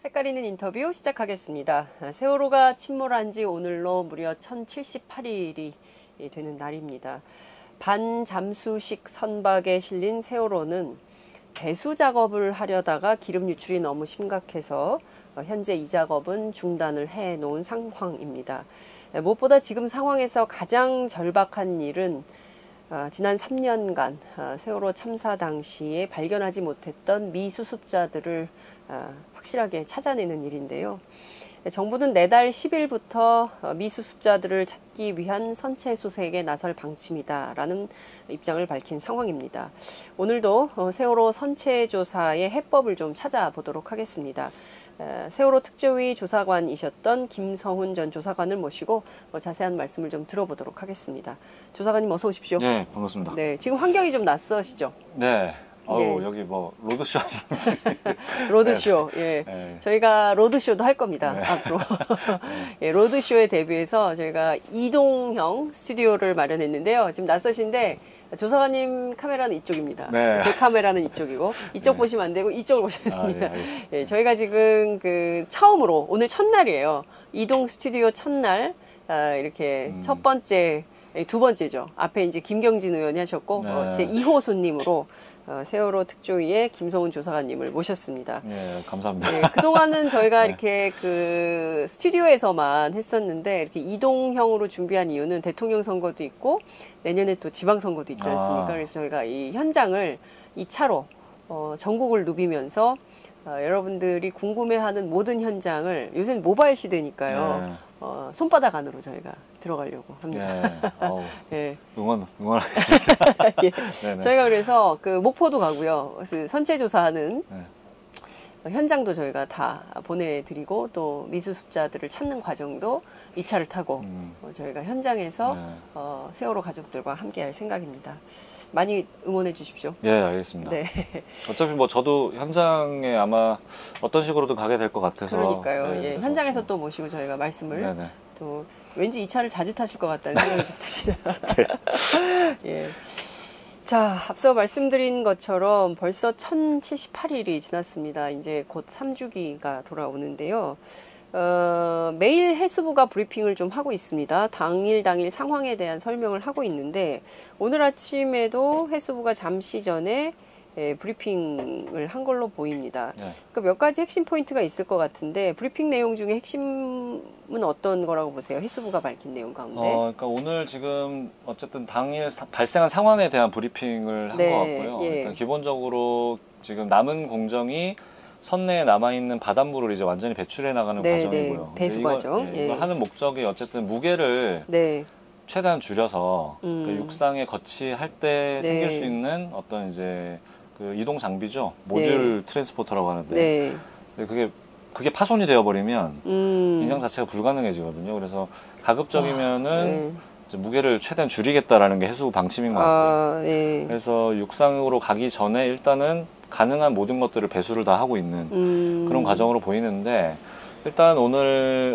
색깔 있는 인터뷰 시작하겠습니다. 세월호가 침몰한 지 오늘로 무려 1078일이 되는 날입니다. 반잠수식 선박에 실린 세월호는 배수 작업을 하려다가 기름 유출이 너무 심각해서 현재 이 작업은 중단을 해놓은 상황입니다. 무엇보다 지금 상황에서 가장 절박한 일은 지난 3년간 세월호 참사 당시에 발견하지 못했던 미수습자들을 확실하게 찾아내는 일인데요. 정부는 내달 10일부터 미수습자들을 찾기 위한 선체 수색에 나설 방침이다라는 입장을 밝힌 상황입니다. 오늘도 세월호 선체 조사의 해법을 좀 찾아보도록 하겠습니다. 세월호 특조위 조사관이셨던 김성훈 전 조사관을 모시고 자세한 말씀을 좀 들어보도록 하겠습니다. 조사관님 어서 오십시오. 네, 반갑습니다. 네, 지금 환경이 좀 낯서시죠? 네. 네. 여기 뭐 로드쇼 로드쇼. 네. 예. 네. 저희가 로드쇼도 할 겁니다. 네. 앞으로. 예, 로드쇼에 대비해서 저희가 이동형 스튜디오를 마련했는데요. 지금 낯서신데 조사관님 카메라는 이쪽입니다. 네. 제 카메라는 이쪽이고 이쪽 네. 보시면 안 되고 이쪽을 보셔야 됩니다. 네, 알겠습니다. 예, 저희가 지금 처음으로 오늘 첫날이에요. 이동 스튜디오 첫날 이렇게 첫 번째, 두 번째죠. 앞에 이제 김경진 의원이 하셨고 네. 제 2호 손님으로 세월호 특조위의 김성훈 조사관님을 모셨습니다. 네, 감사합니다. 네, 그동안은 저희가 네. 이렇게 스튜디오에서만 했었는데 이렇게 이동형으로 준비한 이유는 대통령 선거도 있고 내년에 또 지방선거도 있지 않습니까? 그래서 저희가 이 현장을 2차로 전국을 누비면서 여러분들이 궁금해하는 모든 현장을 요새는 모바일 시대니까요. 네. 손바닥 안으로 저희가 들어가려고 합니다. 네. 예. 응원하겠습니다. 예. 네네. 저희가 그래서 목포도 가고요. 그래서 선체조사하는 네. 현장도 저희가 다 보내드리고 또 미수습자들을 찾는 과정도 2차를 타고 저희가 현장에서 네. 세월호 가족들과 함께할 생각입니다. 많이 응원해 주십시오. 예, 알겠습니다. 네. 어차피 뭐 저도 현장에 아마 어떤 식으로든 가게 될 것 같아서. 그러니까요. 네, 예, 그래서 현장에서 좀- 또 모시고 저희가 말씀을 네네. 또 왠지 2차를 자주 타실 것 같다는 생각이 좀 듭니다. 예. 자, 앞서 말씀드린 것처럼 벌써 1078일이 지났습니다. 이제 곧 3주기가 돌아오는데요. 매일 해수부가 브리핑을 좀 하고 있습니다. 당일 상황에 대한 설명을 하고 있는데 오늘 아침에도 해수부가 잠시 전에 브리핑을 한 걸로 보입니다. 네. 그러니까 몇 가지 핵심 포인트가 있을 것 같은데 브리핑 내용 중에 핵심은 어떤 거라고 보세요? 해수부가 밝힌 내용 가운데. 그러니까 오늘 지금 어쨌든 당일 발생한 상황에 대한 브리핑을 한 네, 것 같고요. 예. 일단 기본적으로 지금 남은 공정이 선내에 남아있는 바닷물을 이제 완전히 배출해 나가는 네, 과정이고요. 네, 배수 근데 과정. 이걸 예. 하는 목적이 어쨌든 무게를 네. 최대한 줄여서 그러니까 육상에 거치할 때 네. 생길 수 있는 어떤 이제 그 이동 장비죠. 모듈 트랜스포터라고 하는데 네. 근데 그게 파손이 되어버리면 인상 음. 자체가 불가능해지거든요. 그래서 가급적이면은 네. 이제 무게를 최대한 줄이겠다라는 게 해수부 방침인 것 같고요. 네. 그래서 육상으로 가기 전에 일단은 가능한 모든 것들을 배수를 다 하고 있는 그런 과정으로 보이는데 일단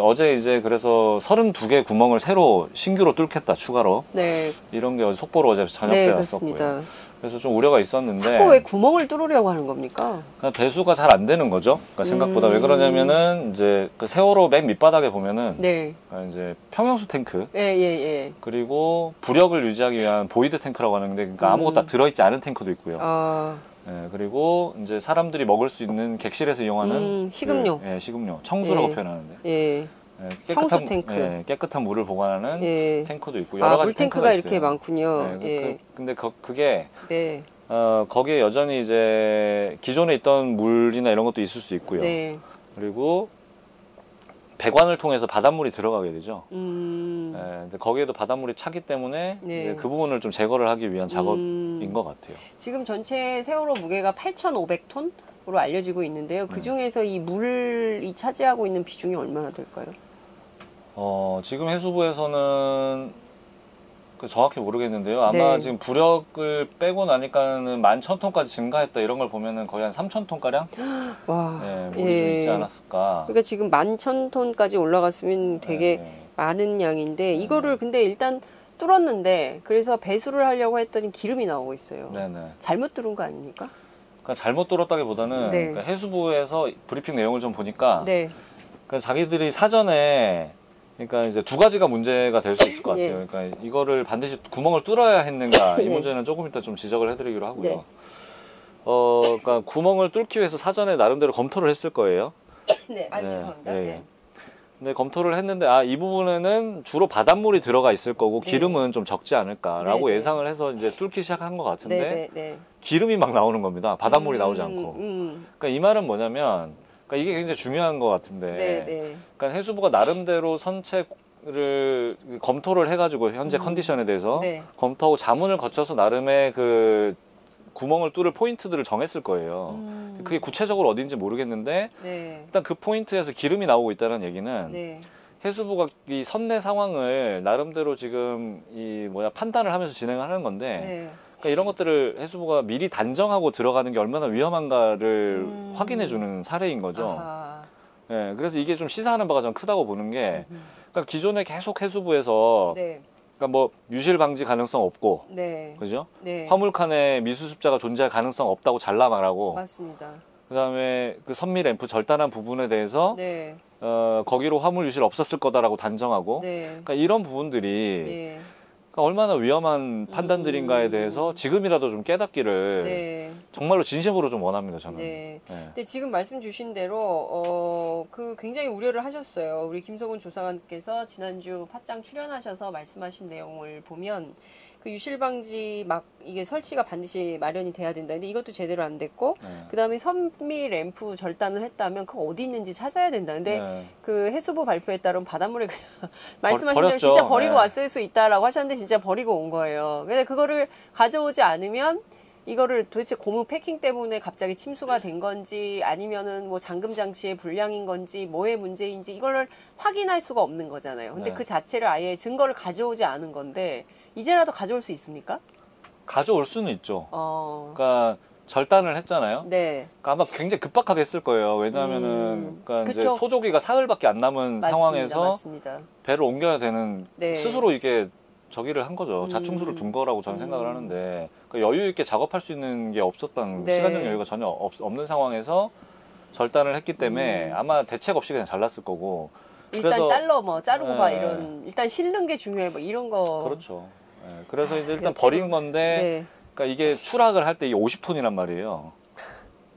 어제 이제 그래서 32개 구멍을 새로 신규로 뚫겠다 추가로 네. 이런 게 속보로 어제 저녁 네, 때 그렇습니다. 왔었고요. 그래서 좀 우려가 있었는데 자꾸 왜 구멍을 뚫으려고 하는 겁니까? 그러니까 배수가 잘 안 되는 거죠. 그러니까 생각보다 왜 그러냐면은 이제 그 세월호 맨 밑바닥에 보면은 네. 그러니까 이제 평형수 탱크 예, 예, 그리고 부력을 유지하기 위한 보이드 탱크라고 하는데 그러니까 아무것도 들어있지 않은 탱크도 있고요. 예, 그리고 이제 사람들이 먹을 수 있는 객실에서 이용하는 식음료. 식음료, 청수라고 예. 표현하는데 예. 예, 청수 탱크. 깨끗한 물을 보관하는 예. 탱크도 있고 여러 가지 물탱크가 탱크가 이렇게 있어요. 많군요. 네, 예. 근데 그게 네. 거기에 여전히 이제 기존에 있던 물이나 이런 것도 있을 수 있고요. 네. 그리고 배관을 통해서 바닷물이 들어가게 되죠. 예, 음. 근데 거기에도 바닷물이 차기 때문에 네. 이제 그 부분을 좀 제거를 하기 위한 작업인 것 같아요. 지금 전체 세월호 무게가 8,500톤으로 알려지고 있는데요. 그 중에서 이 물이 차지하고 있는 비중이 얼마나 될까요? 지금 해수부에서는 정확히 모르겠는데요. 아마 네. 지금 부력을 빼고 나니까는 11,000톤까지 증가했다 이런 걸 보면은 거의 한 3,000톤가량? 와. 물이 좀 있지 않았을까. 그러니까 지금 11,000톤까지 올라갔으면 되게 네. 많은 양인데 이거를 근데 일단 뚫었는데 그래서 배수를 하려고 했더니 기름이 나오고 있어요. 네네. 잘못 뚫은 거 아닙니까? 그러니까 잘못 들었다기보다는 네. 그러니까 해수부에서 브리핑 내용을 좀 보니까 네. 그러니까 자기들이 사전에 그러니까 이제 두 가지가 문제가 될 수 있을 것 같아요. 예. 그러니까 이거를 반드시 구멍을 뚫어야 했는가 이 네. 문제는 조금 이따 좀 지적을 해드리기로 하고요. 네. 그러니까 구멍을 뚫기 위해서 사전에 나름대로 검토를 했을 거예요. 네. 아, 죄송합니다. 예. 네. 근데 검토를 했는데 이 부분에는 주로 바닷물이 들어가 있을 거고 네. 기름은 좀 적지 않을까라고 네, 네. 예상을 해서 이제 뚫기 시작한 것 같은데 네. 네. 네. 기름이 막 나오는 겁니다. 바닷물이 나오지 않고. 그러니까 이 말은 뭐냐면 그러니까 이게 굉장히 중요한 것 같은데. 네. 네. 그러니까 해수부가 나름대로 선책을 검토를 해가지고 현재 컨디션에 대해서 네. 검토하고 자문을 거쳐서 나름의 그 구멍을 뚫을 포인트들을 정했을 거예요. 그게 구체적으로 어딘지 모르겠는데 네. 일단 그 포인트에서 기름이 나오고 있다는 얘기는 네. 해수부가 이 선내 상황을 나름대로 지금 판단을 하면서 진행을 하는 건데 네. 그러니까 이런 것들을 해수부가 미리 단정하고 들어가는 게 얼마나 위험한가를 확인해 주는 사례인 거죠. 아하. 예, 그래서 이게 좀 시사하는 바가 좀 크다고 보는 게 그러니까 기존에 계속 해수부에서 네. 그러니까 뭐 유실 방지 가능성 없고 네. 그죠? 네. 화물칸에 미수습자가 존재할 가능성 없다고 잘라 말하고 맞습니다. 그다음에 그 선미 램프 절단한 부분에 대해서 네. 거기로 화물 유실 없었을 거다라고 단정하고 네. 그러니까 이런 부분들이 네. 그러니까 얼마나 위험한 판단들인가에 대해서 지금이라도 좀 깨닫기를 네. 정말로 진심으로 좀 원합니다 저는. 네. 네. 근데 지금 말씀 주신 대로 그 굉장히 우려를 하셨어요. 우리 김성훈 조사관께서 지난주 팟짱 출연하셔서 말씀하신 내용을 보면 그 유실 방지 막 이게 설치가 반드시 마련이 돼야 된다. 근데 이것도 제대로 안 됐고 그다음에 선미 램프 절단을 했다면 그거 어디 있는지 찾아야 된다. 근데 네. 그 해수부 발표에 따른 바닷물에 그냥 말씀하신 대로 버렸죠. 진짜 버리고 네. 왔을 수 있다라고 하셨는데 진짜 버리고 온 거예요. 근데 그거를 가져오지 않으면 이거를 도대체 고무 패킹 때문에 갑자기 침수가 된 건지 아니면은 뭐 잠금 장치의 불량인 건지 뭐의 문제인지 이걸 확인할 수가 없는 거잖아요. 근데 네. 그 자체를 아예 증거를 가져오지 않은 건데 이제라도 가져올 수 있습니까? 가져올 수는 있죠. 그러니까 절단을 했잖아요. 네. 그러니까 아마 굉장히 급박하게 했을 거예요. 왜냐하면은 그러니까 이제 그쵸. 소조기가 사흘밖에 안 남은 맞습니다. 상황에서 맞습니다. 배를 옮겨야 되는 네. 스스로 이게 저기를 한 거죠. 자충수를 둔 거라고 저는 생각을 하는데 그러니까 여유 있게 작업할 수 있는 게 없었던 네. 시간적 여유가 전혀 없는 상황에서 절단을 했기 때문에 아마 대책 없이 그냥 잘랐을 거고 일단 그래서- 잘라 뭐 자르고 봐 네. 이런 일단 실는 게 중요해 뭐 이런 거. 그렇죠. 예, 그래서 이제 일단 그렇게 버린 건데 네. 그러니까 이게 추락을 할 때 이게 50톤이란 말이에요.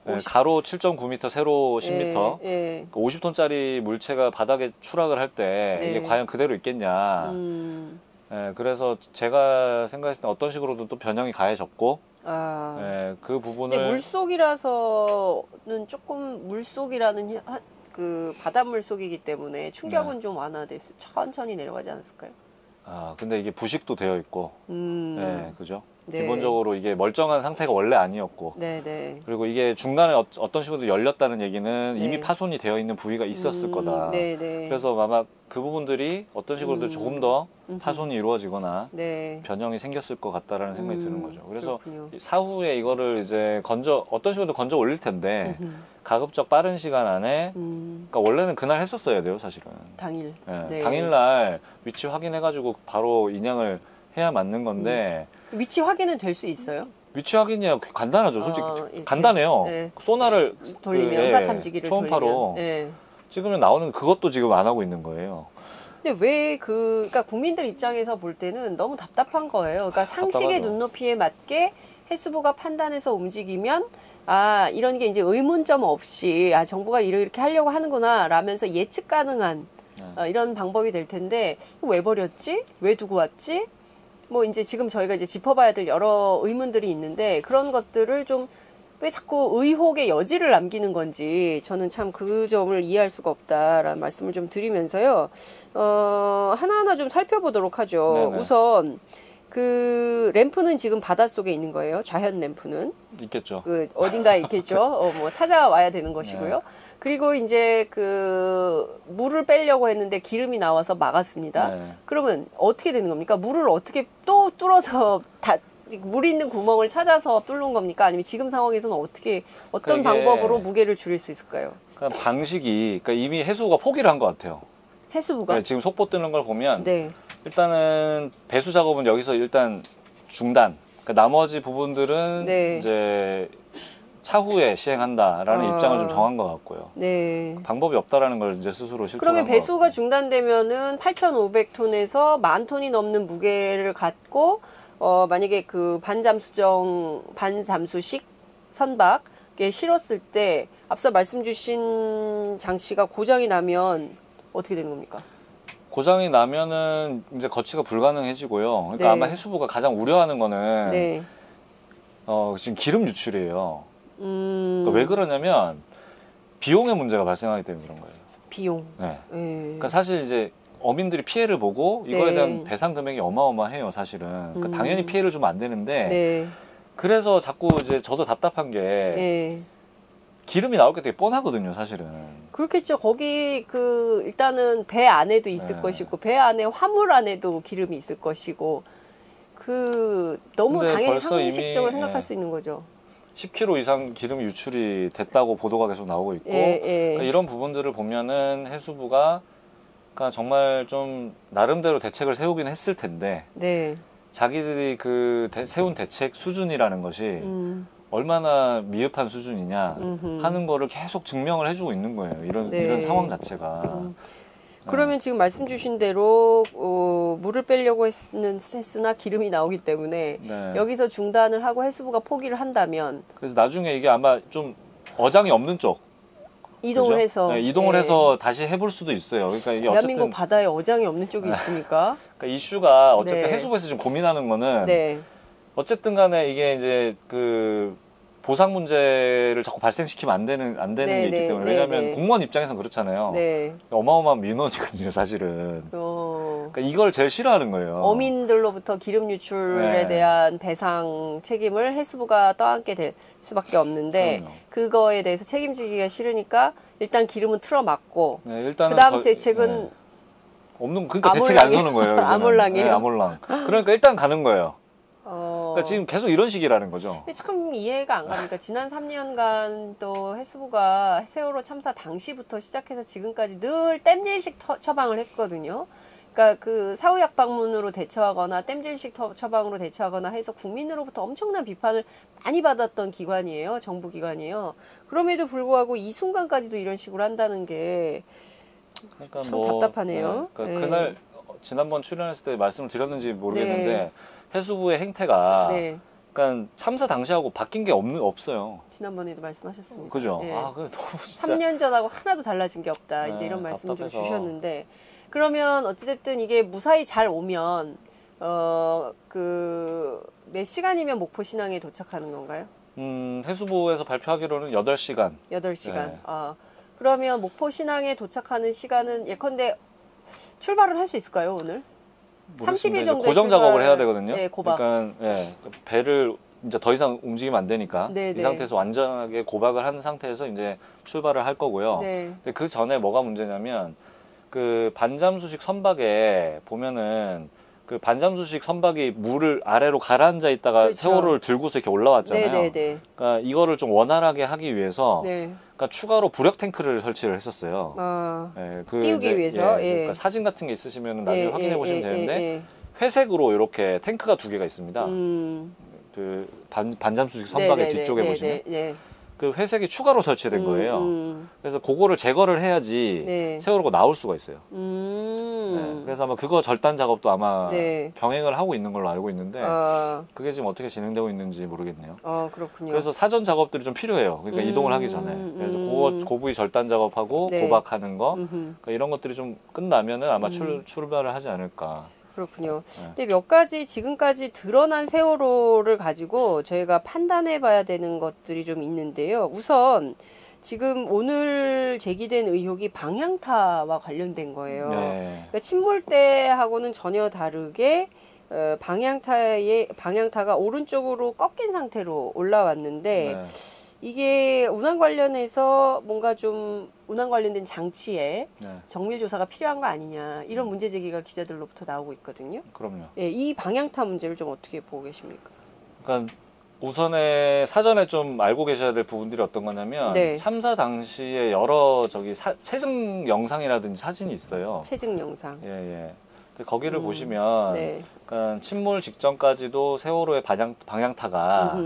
예, 50. 가로 7.9m, 세로 10m. 예, 예. 50톤짜리 물체가 바닥에 추락을 할 때 네. 이게 과연 그대로 있겠냐. 예, 그래서 제가 생각했을 때 어떤 식으로든 또 변형이 가해졌고 아. 예, 그 근데 부분을 물속이라서는 조금 물속이라는 그 바닷물 속이기 때문에 충격은 좀 완화돼서 천천히 내려가지 않았을까요? 근데 이게 부식도 되어 있고 예, 그죠? 네. 기본적으로 이게 멀쩡한 상태가 원래 아니었고 네네. 그리고 이게 중간에 어떤 식으로 열렸다는 얘기는 네. 이미 파손이 되어 있는 부위가 있었을 거다. 네네. 그래서 아마 그 부분들이 어떤 식으로든 조금 더 파손이 이루어지거나 네. 변형이 생겼을 것 같다라는 생각이 드는 거죠. 그래서 그렇군요. 사후에 이거를 이제 어떤 식으로든 건져 올릴 텐데 가급적 빠른 시간 안에 그러니까 원래는 그날 했었어야 돼요, 사실은. 당일. 예, 네. 당일날 위치 확인해가지고 바로 인양을 해야 맞는 건데 위치 확인은 될 수 있어요? 위치 확인이야 간단하죠, 솔직히 이렇게. 간단해요. 네. 소나를 돌리면 예, 파탐지기를 초음파로 돌리면. 네. 찍으면 나오는 그것도 지금 안 하고 있는 거예요. 근데 왜 그러니까 국민들 입장에서 볼 때는 너무 답답한 거예요. 그러니까 상식의 답답하죠. 눈높이에 맞게 해수부가 판단해서 움직이면 이런 게 이제 의문점 없이 정부가 이렇게 하려고 하는구나 라면서 예측 가능한 이런 방법이 될 텐데 왜 버렸지? 왜 두고 왔지? 뭐 이제 지금 저희가 이제 짚어봐야 될 여러 의문들이 있는데 그런 것들을 좀 왜 자꾸 의혹의 여지를 남기는 건지 저는 참 그 점을 이해할 수가 없다라는 말씀을 좀 드리면서요. 하나하나 좀 살펴보도록 하죠. 네네. 우선 그 램프는 지금 바닷속에 있는 거예요. 좌현 램프는. 있겠죠. 그 어딘가에 있겠죠. 뭐 찾아와야 되는 것이고요. 네. 그리고 이제 그 물을 빼려고 했는데 기름이 나와서 막았습니다. 네. 그러면 어떻게 되는 겁니까? 물을 어떻게 또 뚫어서 물 있는 구멍을 찾아서 뚫는 겁니까? 아니면 지금 상황에서는 어떤 그러니까 이게- 방법으로 무게를 줄일 수 있을까요? 그러니까 방식이 그러니까 이미 해수부가 포기를 한 것 같아요. 해수부가? 네, 지금 속보 뜨는 걸 보면 네. 일단은 배수 작업은 여기서 일단 중단. 그러니까 나머지 부분들은 네. 이제 차후에 시행한다라는 입장을 좀 정한 것 같고요. 네. 방법이 없다라는 걸 이제 스스로 실토한 그러면 것 배수가 같고. 중단되면은 8,500톤에서 10,000톤이 넘는 무게를 갖고 만약에 그 반잠수식 선박에 실었을 때 앞서 말씀 주신 장치가 고장이 나면 어떻게 되는 겁니까? 고장이 나면은 이제 거치가 불가능해지고요. 그러니까 네. 아마 해수부가 가장 우려하는 거는 네. 지금 기름 유출이에요. 그러니까 왜 그러냐면 비용의 문제가 발생하기 때문에 그런 거예요. 비용. 네. 네. 그러니까 사실 이제 어민들이 피해를 보고 이거에 네. 대한 배상 금액이 어마어마해요, 사실은. 그러니까 당연히 피해를 주면 안 되는데 네. 그래서 자꾸 이제 저도 답답한 게 네. 기름이 나올 게 되게 뻔하거든요, 사실은. 그렇겠죠. 거기 일단은 배 안에도 있을 네. 것이고 배 안에 화물 안에도 기름이 있을 것이고 너무 근데 당연히 벌써 상식적으로 이미, 생각할 예. 수 있는 거죠. 10kg 이상 기름 유출이 됐다고 보도가 계속 나오고 있고 그러니까 이런 부분들을 보면은 해수부가 그러니까 정말 좀 나름대로 대책을 세우긴 했을 텐데 네. 자기들이 세운 대책 수준이라는 것이 얼마나 미흡한 수준이냐 하는 거를 계속 증명을 해주고 있는 거예요. 이런 상황 자체가. 그러면 지금 말씀 주신 대로 물을 빼려고 했으나 기름이 나오기 때문에 네. 여기서 중단을 하고 해수부가 포기를 한다면 그래서 나중에 이게 아마 좀 어장이 없는 쪽 이동을 그죠? 해서 네, 이동을 해서 다시 해볼 수도 있어요. 그러니까 이게 대한민국 어쨌든 바다에 어장이 없는 쪽이 있습니까? 그러니까 이슈가 어쨌든 네. 해수부에서 지금 고민하는 거는 네. 어쨌든 간에 이게 이제 보상 문제를 자꾸 발생시키면 안 되는 게 있기 때문에 왜냐하면 공무원 입장에서는 그렇잖아요. 네. 어마어마한 민원이거든요, 사실은. 그러니까 이걸 제일 싫어하는 거예요. 어민들로부터 기름 유출에 네. 대한 배상 책임을 해수부가 떠안게 될 수밖에 없는데 그럼요. 그거에 대해서 책임지기가 싫으니까 일단 기름은 틀어막고 네, 일단은 그다음 대책은 그러니까 대책이 안 서는 거예요. 이제는. 아몰랑이에요? 네, 아몰랑. 그러니까 일단 가는 거예요. 그러니까 지금 계속 이런 식이라는 거죠. 근데 참 이해가 안 갑니다. 지난 3년간 또 해수부가 세월호 참사 당시부터 시작해서 지금까지 늘 땜질식 처방을 했거든요. 그러니까 사후약 방문으로 대처하거나 땜질식 처방으로 대처하거나 해서 국민으로부터 엄청난 비판을 많이 받았던 기관이에요. 정부 기관이에요. 그럼에도 불구하고 이 순간까지도 이런 식으로 한다는 게 그러니까 참 답답하네요. 네, 그러니까 네. 그날 지난번 출연했을 때 말씀을 드렸는지 모르겠는데 네. 해수부의 행태가 네. 그러니까 참사 당시하고 바뀐 게 없어요. 지난번에도 말씀하셨습니다. 그죠? 네. 근데 너무 진짜 3년 전하고 하나도 달라진 게 없다. 이제 이런 말씀을 좀 답답해서. 주셨는데 그러면 어찌됐든 이게 무사히 잘 오면 몇 시간이면 목포 신항에 도착하는 건가요? 해수부에서 발표하기로는 8시간. 8시간. 네. 그러면 목포 신항에 도착하는 시간은 예컨대 출발을 할 수 있을까요, 오늘? 30일 정도 고정 작업을 해야 되거든요. 네, 고박. 그러니까 배를 이제 더 이상 움직이면 안 되니까 네, 이 네. 상태에서 완전하게 고박을 한 상태에서 이제 출발을 할 거고요. 네. 근데 그 전에 뭐가 문제냐면 반잠수식 선박에 보면은 반잠수식 선박이 물을 아래로 가라앉아 있다가 그렇죠. 세월호를 들고서 이렇게 올라왔잖아요. 네네네. 그러니까 이거를 좀 원활하게 하기 위해서 네. 그러니까 추가로 부력 탱크를 설치를 했었어요. 띄우기 이제, 위해서. 예. 그러니까 사진 같은 게 있으시면 나중에 확인해 보시면 되는데 예. 회색으로 이렇게 탱크가 2개가 있습니다. 반잠수식 선박의 뒤쪽에 보시면 그 회색이 추가로 설치된 거예요. 그래서 그거를 제거를 해야지 네. 세월호가 나올 수가 있어요. 네, 그래서 아마 그거 절단 작업도 아마 네. 병행을 하고 있는 걸로 알고 있는데 그게 지금 어떻게 진행되고 있는지 모르겠네요. 그렇군요. 그래서 사전 작업들이 좀 필요해요. 그러니까 이동을 하기 전에. 그래서 그 부위 절단 작업하고 네. 고박하는 거 그러니까 이런 것들이 좀 끝나면은 아마 출발을 하지 않을까. 그렇군요. 근데 몇 가지 지금까지 드러난 세월호를 가지고 저희가 판단해 봐야 되는 것들이 좀 있는데요. 우선 지금 오늘 제기된 의혹이 방향타와 관련된 거예요. 네. 그러니까 침몰 때하고는 전혀 다르게 방향타가 오른쪽으로 꺾인 상태로 올라왔는데 네. 이게 운항 관련해서 뭔가 좀 운항 관련된 장치에 네. 정밀 조사가 필요한 거 아니냐 이런 문제 제기가 기자들로부터 나오고 있거든요. 그럼요. 네, 이 방향타 문제를 좀 어떻게 보고 계십니까? 그러니까 우선에 사전에 좀 알고 계셔야 될 부분들이 어떤 거냐면 네. 참사 당시에 여러 체증 영상이라든지 사진이 있어요. 체증 영상. 예. 근데 거기를 보시면 네. 그러니까 침몰 직전까지도 세월호의 방향타가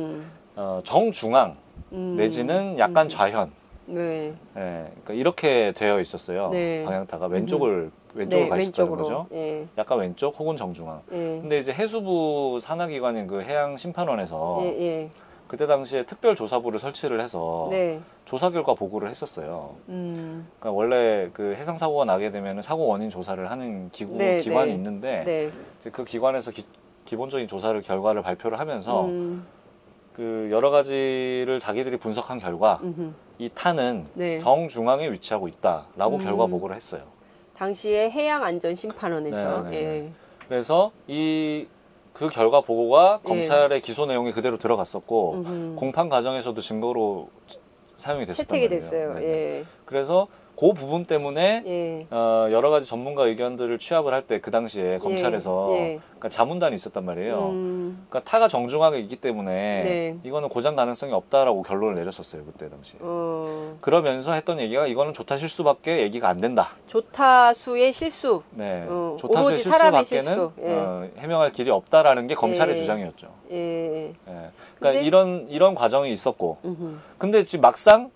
정중앙 내지는 약간 좌현. 네. 예, 그러니까 이렇게 되어 있었어요. 네. 방향타가 왼쪽으로 네, 가 있었다는 왼쪽으로. 거죠. 예. 약간 왼쪽 혹은 정중앙. 예. 근데 이제 해수부 산하기관인 그 해양심판원에서 예, 예. 그때 당시에 특별조사부를 설치를 해서 네. 조사 결과 보고를 했었어요. 그러니까 원래 그 해상 사고가 나게 되면 사고 원인 조사를 하는 네, 기관이 네. 있는데 네. 이제 그 기관에서 기본적인 조사를 결과를 발표를 하면서 그 여러 가지를 자기들이 분석한 결과 이 타는 네. 정중앙에 위치하고 있다라고 결과 보고를 했어요. 당시에 해양안전심판원에서. 네, 네, 예. 네. 그래서 그 결과 보고가 예. 검찰의 기소 내용이 그대로 들어갔었고 공판 과정에서도 증거로 사용이 됐었단 채택이 말이에요. 됐어요. 네네. 예. 그래서 그 부분 때문에 예. 여러 가지 전문가 의견들을 취합을 할 때 그 당시에 검찰에서 예. 그러니까 자문단이 있었단 말이에요. 음. 그러니까 타가 정중하게 있기 때문에 네. 이거는 고장 가능성이 없다라고 결론을 내렸었어요. 그때 당시에. 그러면서 했던 얘기가 이거는 조타 실수밖에 얘기가 안 된다. 조타수의 실수. 네, 오로지 사람의 실수. 실수밖에는 해명할 길이 없다라는 게 검찰의 예. 주장이었죠. 예. 예. 그러니까 근데- 이런 과정이 있었고, 근데 지금 막상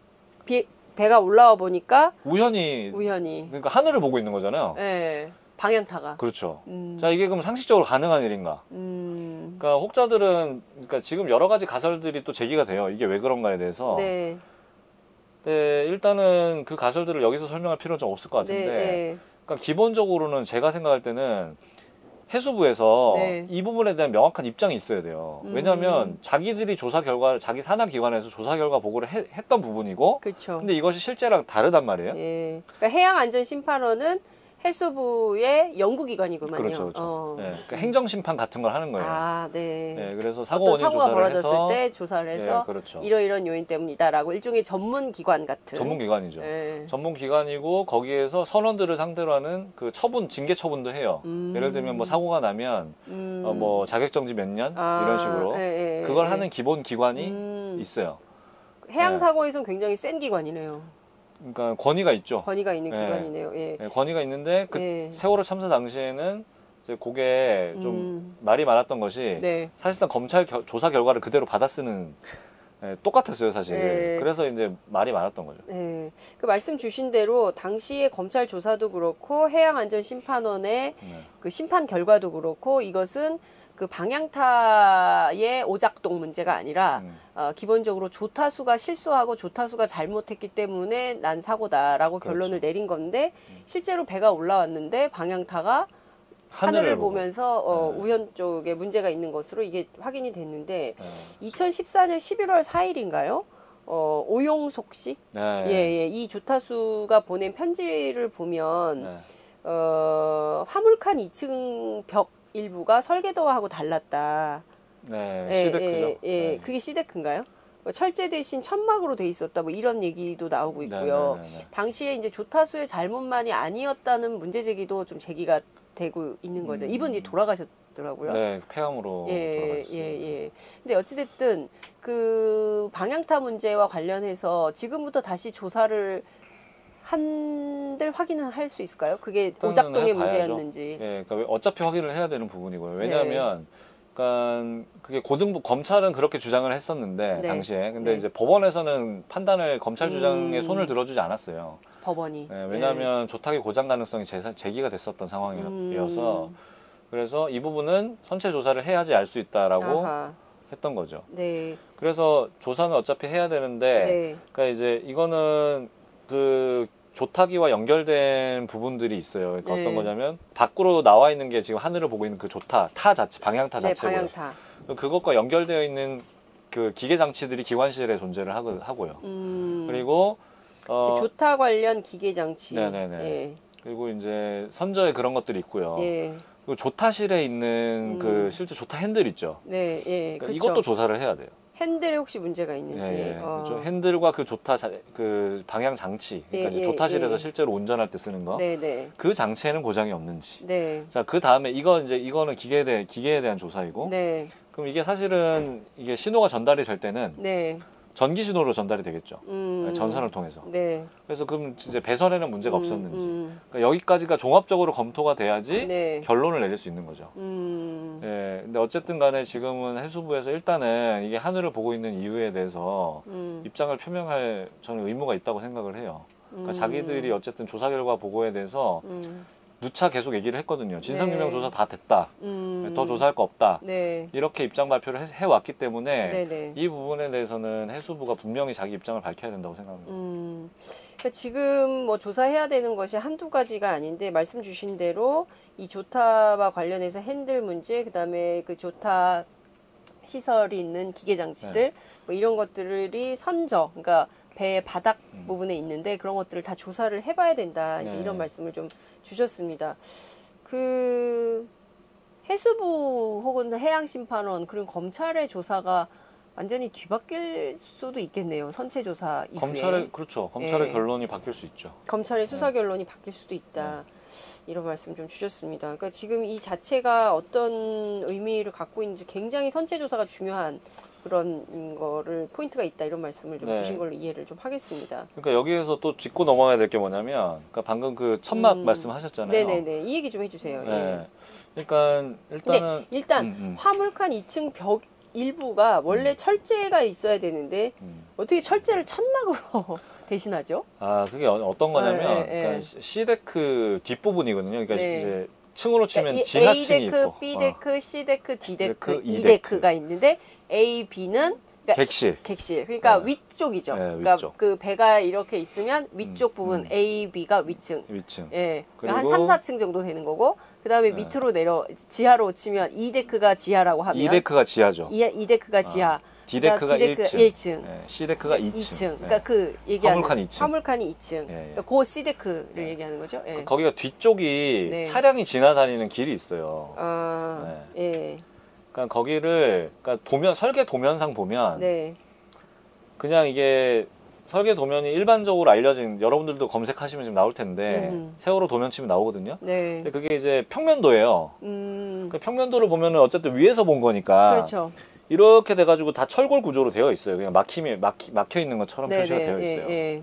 배가 올라와 보니까 우연히 우연히. 그러니까 하늘을 보고 있는 거잖아요. 예. 방향타가. 그렇죠. 자, 이게 그럼 상식적으로 가능한 일인가? 그러니까 혹자들은 그러니까 지금 여러 가지 가설들이 또 제기가 돼요. 이게 왜 그런가에 대해서. 네. 네, 일단은 그 가설들을 여기서 설명할 필요는 좀 없을 것 같은데, 네. 그러니까 기본적으로는 제가 생각할 때는 해수부에서 네. 이 부분에 대한 명확한 입장이 있어야 돼요. 왜냐하면 자기들이 조사 결과, 자기 산하기관에서 조사 결과 보고를 했던 부분이고, 그렇죠. 근데 이것이 실제랑 다르단 말이에요. 예. 그러니까 해양안전심판원은 해수부의 연구기관이구만요. 그렇죠, 그렇죠. 네, 그러니까 행정심판 같은 걸 하는 거예요. 아, 네. 네, 그래서 사고 어떤 원인 사고가 조사를 벌어졌을 해서, 때 조사를 해서 네, 그렇죠. 이러이런 요인 때문이다라고 일종의 전문기관 같은. 전문기관이죠. 네. 전문기관이고 거기에서 선원들을 상대로 하는 그 처분, 징계 처분도 해요. 예를 들면 뭐 사고가 나면 뭐 자격정지 몇 년 이런 식으로 예, 예, 그걸 예. 하는 기본 기관이 있어요. 해양사고에서는 굉장히 센 기관이네요. 그러니까 권위가 있죠. 권위가 있는 네. 기관이네요. 예. 네, 권위가 있는데 그 예. 세월호 참사 당시에는 이제 그게 좀 말이 많았던 것이 네. 사실상 검찰 조사 결과를 그대로 받아 쓰는 똑같았어요, 사실. 네. 그래서 이제 말이 많았던 거죠. 네. 그 말씀 주신 대로 당시에 검찰 조사도 그렇고 해양안전심판원의 그 심판 결과도 그렇고 이것은 그 방향타의 오작동 문제가 아니라 기본적으로 조타수가 실수하고 조타수가 잘못했기 때문에 난 사고다라고 그렇죠. 결론을 내린 건데 실제로 배가 올라왔는데 방향타가 하늘을 보면서 우현 쪽에 문제가 있는 것으로 이게 확인이 됐는데 2014년 11월 4일인가요? 오용석 씨? 네. 예, 이 조타수가 보낸 편지를 보면 네. 화물칸 2층 벽 일부가 설계도하고 달랐다. 네, 예, 시데크죠. 예, 그게 시데크인가요? 철제 대신 천막으로 돼 있었다. 뭐 이런 얘기도 나오고 있고요. 네. 당시에 이제 조타수의 잘못만이 아니었다는 문제 제기도 좀 제기가 되고 있는 거죠. 이분이 돌아가셨더라고요. 네, 폐암으로 돌아가셨어요. 예. 근데 어찌됐든 그 방향타 문제와 관련해서 지금부터 다시 조사를 한들 확인은 할 수 있을까요? 그게 오작동의 문제였는지. 예, 그러니까 어차피 확인을 해야 되는 부분이고요. 왜냐하면, 그러니까 그게 고등부 검찰은 그렇게 주장을 했었는데 네. 당시에, 근데 네. 이제 법원에서는 판단을 검찰 주장에 손을 들어주지 않았어요. 법원이. 예, 왜냐하면 조탁이 고장 가능성이 제기가 됐었던 상황이어서, 그래서 이 부분은 선체 조사를 해야지 알 수 있다라고 아하. 했던 거죠. 네. 그래서 조사는 어차피 해야 되는데, 네. 그러니까 이제 이거는 그 조타기와 연결된 부분들이 있어요. 그러니까 네. 어떤 거냐면 밖으로 나와 있는 게 지금 하늘을 보고 있는 그 타 자체, 방향타 네, 자체고요. 방향타. 그것과 연결되어 있는 그 기계 장치들이 기관실에 존재를 하고요. 그리고 조타 관련 기계 장치. 네네네. 예. 그리고 이제 선저에 그런 것들이 있고요. 예. 그리고 조타실에 있는 그 실제 조타 핸들 있죠. 네, 예. 그러니까 그렇죠. 이것도 조사를 해야 돼요. 핸들에 혹시 문제가 있는지. 그렇죠. 핸들과 그 그 방향 장치, 그러니까 이제 조타실에서 실제로 운전할 때 쓰는 거, 네. 그 장치에는 고장이 없는지. 네. 자, 그 다음에 이거는 기계에 대한 조사이고. 네. 그럼 이게 사실은 이게 신호가 전달이 될 때는 네. 전기 신호로 전달이 되겠죠. 전선을 통해서. 네. 그래서 그럼 이제 배선에는 문제가 없었는지. 그러니까 여기까지가 종합적으로 검토가 돼야지 네. 결론을 내릴 수 있는 거죠. 예, 근데 어쨌든 간에 지금은 해수부에서 일단은 이게 하늘을 보고 있는 이유에 대해서 입장을 표명할 저는 의무가 있다고 생각을 해요. 그러니까 자기들이 어쨌든 조사 결과 보고에 대해서 누차 계속 얘기를 했거든요. 진상규명 네. 조사 다 됐다. 더 조사할 거 없다. 네. 이렇게 입장 발표를 해왔기 때문에 네네. 이 부분에 대해서는 해수부가 분명히 자기 입장을 밝혀야 된다고 생각합니다. 그러니까 지금 뭐 조사해야 되는 것이 한두 가지가 아닌데 말씀 주신 대로 이 조타와 관련해서 핸들 문제, 그다음에 그 조타 시설이 있는 기계 장치들 네. 뭐 이런 것들이 선저, 그러니까 배 바닥 부분에 있는데 그런 것들을 다 조사를 해봐야 된다. 이제 네. 이런 말씀을 좀 주셨습니다. 그 해수부 혹은 해양심판원 그리고 검찰의 조사가 완전히 뒤바뀔 수도 있겠네요. 선체 조사 이후에. 그렇죠. 검찰의 예. 결론이 바뀔 수 있죠. 검찰의 수사 결론이 바뀔 수도 있다. 이런 말씀 좀 주셨습니다. 그러니까 지금 이 자체가 어떤 의미를 갖고 있는지 굉장히 선체 조사가 중요한 그런 거를 포인트가 있다. 이런 말씀을 좀 네. 주신 걸로 이해를 좀 하겠습니다. 그러니까 여기에서 또 짚고 넘어가야 될 게 뭐냐면, 그러니까 방금 그 천막 말씀하셨잖아요. 네네네. 이 얘기 좀 해주세요. 네. 예. 그러니까 일단은 일단 화물칸 2층 벽 일부가 원래 철제가 있어야 되는데 어떻게 철제를 천막으로 대신하죠? 아, 그게 어떤 거냐면, 네, 그러니까 C데크 뒷부분이거든요. 그러니까 네. 이제 층으로 치면 그러니까 지하층이 A데크, 있고, B데크, C데크, D데크, D데크, E데크가 있는데 A, B는 그러니까 객실. 그러니까 네. 위쪽이죠. 네, 그러니까 위쪽. 그 배가 이렇게 있으면 위쪽 부분 A, B가 위층. 위층. 예. 그리고 한 3, 4층 정도 되는 거고 그다음에 네. 밑으로 지하로 치면 E데크가 지하라고 하면 E데크가 지하죠. E데크가 지하. D데크가 D데크 1층. 1층. 네, C데크가 2층. 2층. 그러니까 그 얘기하는 화물칸 2층. 화물칸이 2층. 예, 예. 그러니까 그 C데크를 얘기하는 거죠. 예. 거기가 뒤쪽이 네. 차량이 지나다니는 길이 있어요. 아, 예. 그러니까 거기를 그러니까 설계 도면상 보면 네. 그냥 이게 설계 도면이 일반적으로 알려진 여러분들도 검색하시면 지금 나올 텐데 세월호 도면 치면 나오거든요. 네. 근데 그게 이제 평면도예요. 그 평면도를 보면은 어쨌든 위에서 본 거니까 그렇죠. 이렇게 돼가지고 다 철골 구조로 되어 있어요. 그냥 막혀 있는 것처럼 표시가 되어 있어요. 예.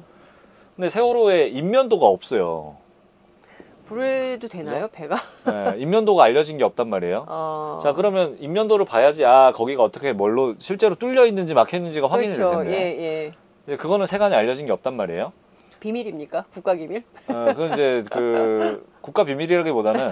근데 세월호에 인면도가 없어요. 불에도 되나요, 배가? 네, 인면도가 알려진 게 없단 말이에요. 자, 그러면 인면도를 봐야지, 거기가 어떻게 뭘로 실제로 뚫려 있는지 막혀 있는지가 확인이 될 그렇죠. 텐데. 예. 그거는 세간에 알려진 게 없단 말이에요. 비밀입니까? 국가기밀? 그건 이제 국가 비밀이라기보다는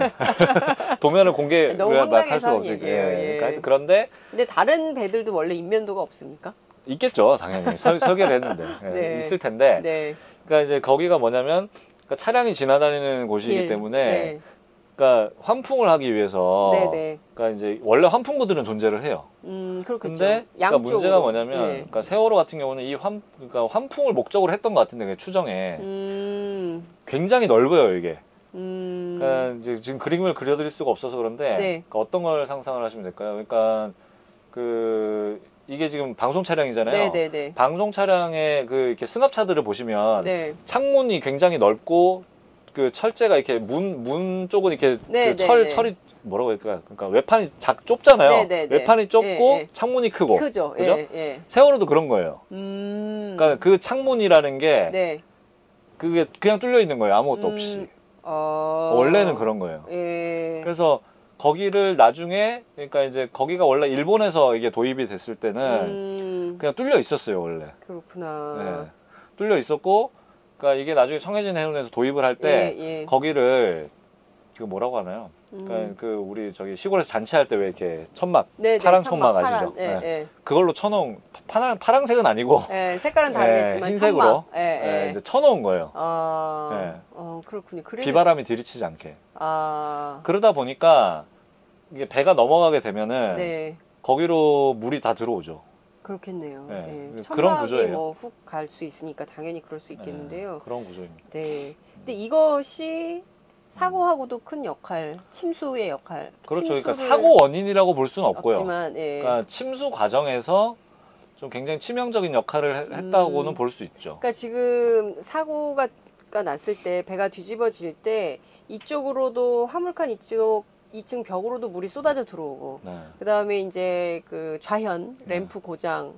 도면을 너무 공개할 수가 황당해서 없으니까. 얘기예요. 예. 그러니까 그런데 근데 다른 배들도 원래 인면도가 없습니까? 있겠죠, 당연히. 설계를 했는데. 네. 있을 텐데. 네. 그러니까 이제 거기가 뭐냐면, 그러니까 차량이 지나다니는 곳이기 때문에, 그러니까 환풍을 하기 위해서, 그러니까 이제 원래 환풍구들은 존재를 해요. 그렇겠죠. 근데 그러니까 문제가 뭐냐면, 그러니까 세월호 같은 경우는 그러니까 환풍을 목적으로 했던 것 같은데 그 추정에 굉장히 넓어요 이게. 그러니까 이제 지금 그림을 그려드릴 수가 없어서 그런데 그러니까 어떤 걸 상상을 하시면 될까요? 그러니까 이게 지금 방송 차량이잖아요. 방송 차량의 이렇게 승합차들을 보시면 창문이 굉장히 넓고 그 철제가 이렇게 문 쪽은 이렇게 철이 뭐라고 할까? 그러니까 외판이 좁잖아요. 외판이 좁고 창문이 크고. 그죠? 그죠? 세월호도 그런 거예요. 그러니까 그 창문이라는 게 그게 그냥 뚫려 있는 거예요. 아무것도 없이. 원래는 그런 거예요. 그래서 거기를 나중에 그러니까 이제 거기가 원래 일본에서 이게 도입이 됐을 때는 그냥 뚫려 있었어요, 원래. 그렇구나. 뚫려 있었고 그러니까 이게 나중에 청해진 해운에서 도입을 할 때 거기를 뭐라고 하나요? 그러니까 우리 시골에서 잔치할 때 왜 이렇게 천막 파란 천막 아시죠? 그걸로 쳐놓은 파란색은 아니고 색깔은 다르겠지만 흰색으로 천막. 이제 쳐놓은 거예요. 그렇군요. 비바람이 들이치지 않게. 그러다 보니까 이게 배가 넘어가게 되면은 거기로 물이 다 들어오죠. 그렇겠네요. 그런 구조예요. 훅 갈 수 있으니까 당연히 그럴 수 있겠는데요. 그런 구조입니다. 근데 이것이 사고하고도 큰 역할, 침수의 역할. 그렇죠. 그러니까 사고 원인이라고 볼 수는 없고요. 없지만, 그러니까 침수 과정에서 좀 굉장히 치명적인 역할을 했다고는 볼 수 있죠. 그러니까 지금 사고가 났을 때 배가 뒤집어질 때 이쪽으로도 화물칸 이쪽 2층 벽으로도 물이 쏟아져 들어오고 그다음에 이제 그 좌현 램프 고장